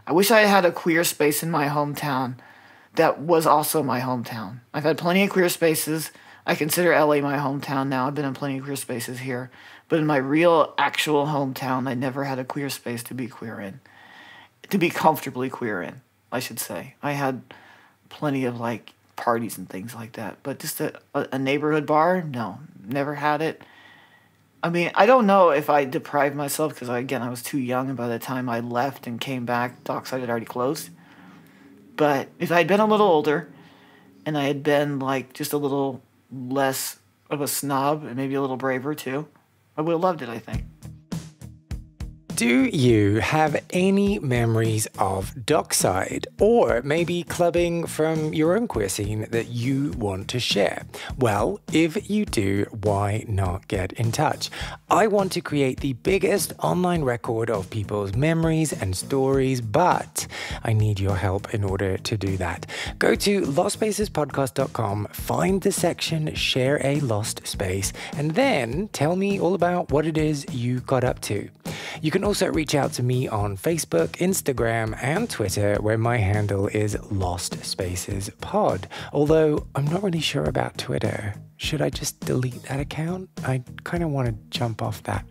I wish I had a queer space in my hometown that was also my hometown. I've had plenty of queer spaces. I consider LA my hometown now. I've been in plenty of queer spaces here. But in my real, actual hometown, I never had a queer space to be queer in. To be comfortably queer in, I should say. I had plenty of, like, parties and things like that. But just a neighborhood bar? No. Never had it. I mean, I don't know if I deprived myself because, again, I was too young, and by the time I left and came back, Dockside had already closed. But if I had been a little older and I had been like just a little less of a snob and maybe a little braver too, I would have loved it, I think. Do you have any memories of Dockside or maybe clubbing from your own queer scene that you want to share? Well, if you do, why not get in touch? I want to create the biggest online record of people's memories and stories, but I need your help in order to do that. Go to lostspacespodcast.com, find the section Share a Lost Space, and then tell me all about what it is you got up to. You can also reach out to me on Facebook, Instagram, and Twitter, where my handle is Lost Spaces Pod. Although I'm not really sure about Twitter. Should I just delete that account? I kind of want to jump off that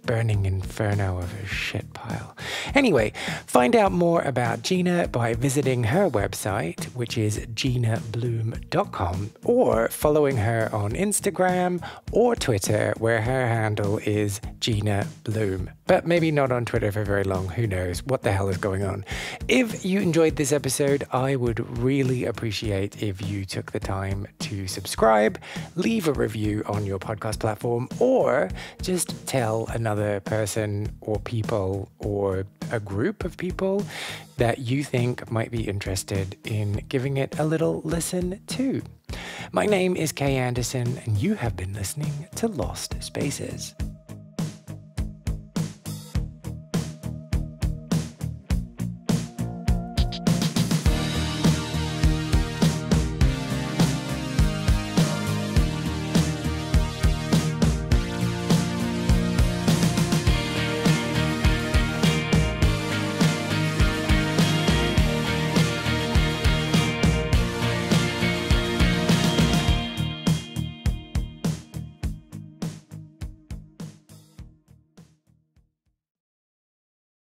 burning inferno of a shit pile. Anyway, find out more about Jeena by visiting her website, which is jeenabloom.com, or following her on Instagram or Twitter, where her handle is Jeena Bloom. But maybe not on Twitter for very long. Who knows what the hell is going on? If you enjoyed this episode, I would really appreciate if you took the time to subscribe, leave a review on your podcast platform, or just tell another person or people or a group of people that you think might be interested in giving it a little listen too. My name is Kay Anderson, and you have been listening to Lost Spaces.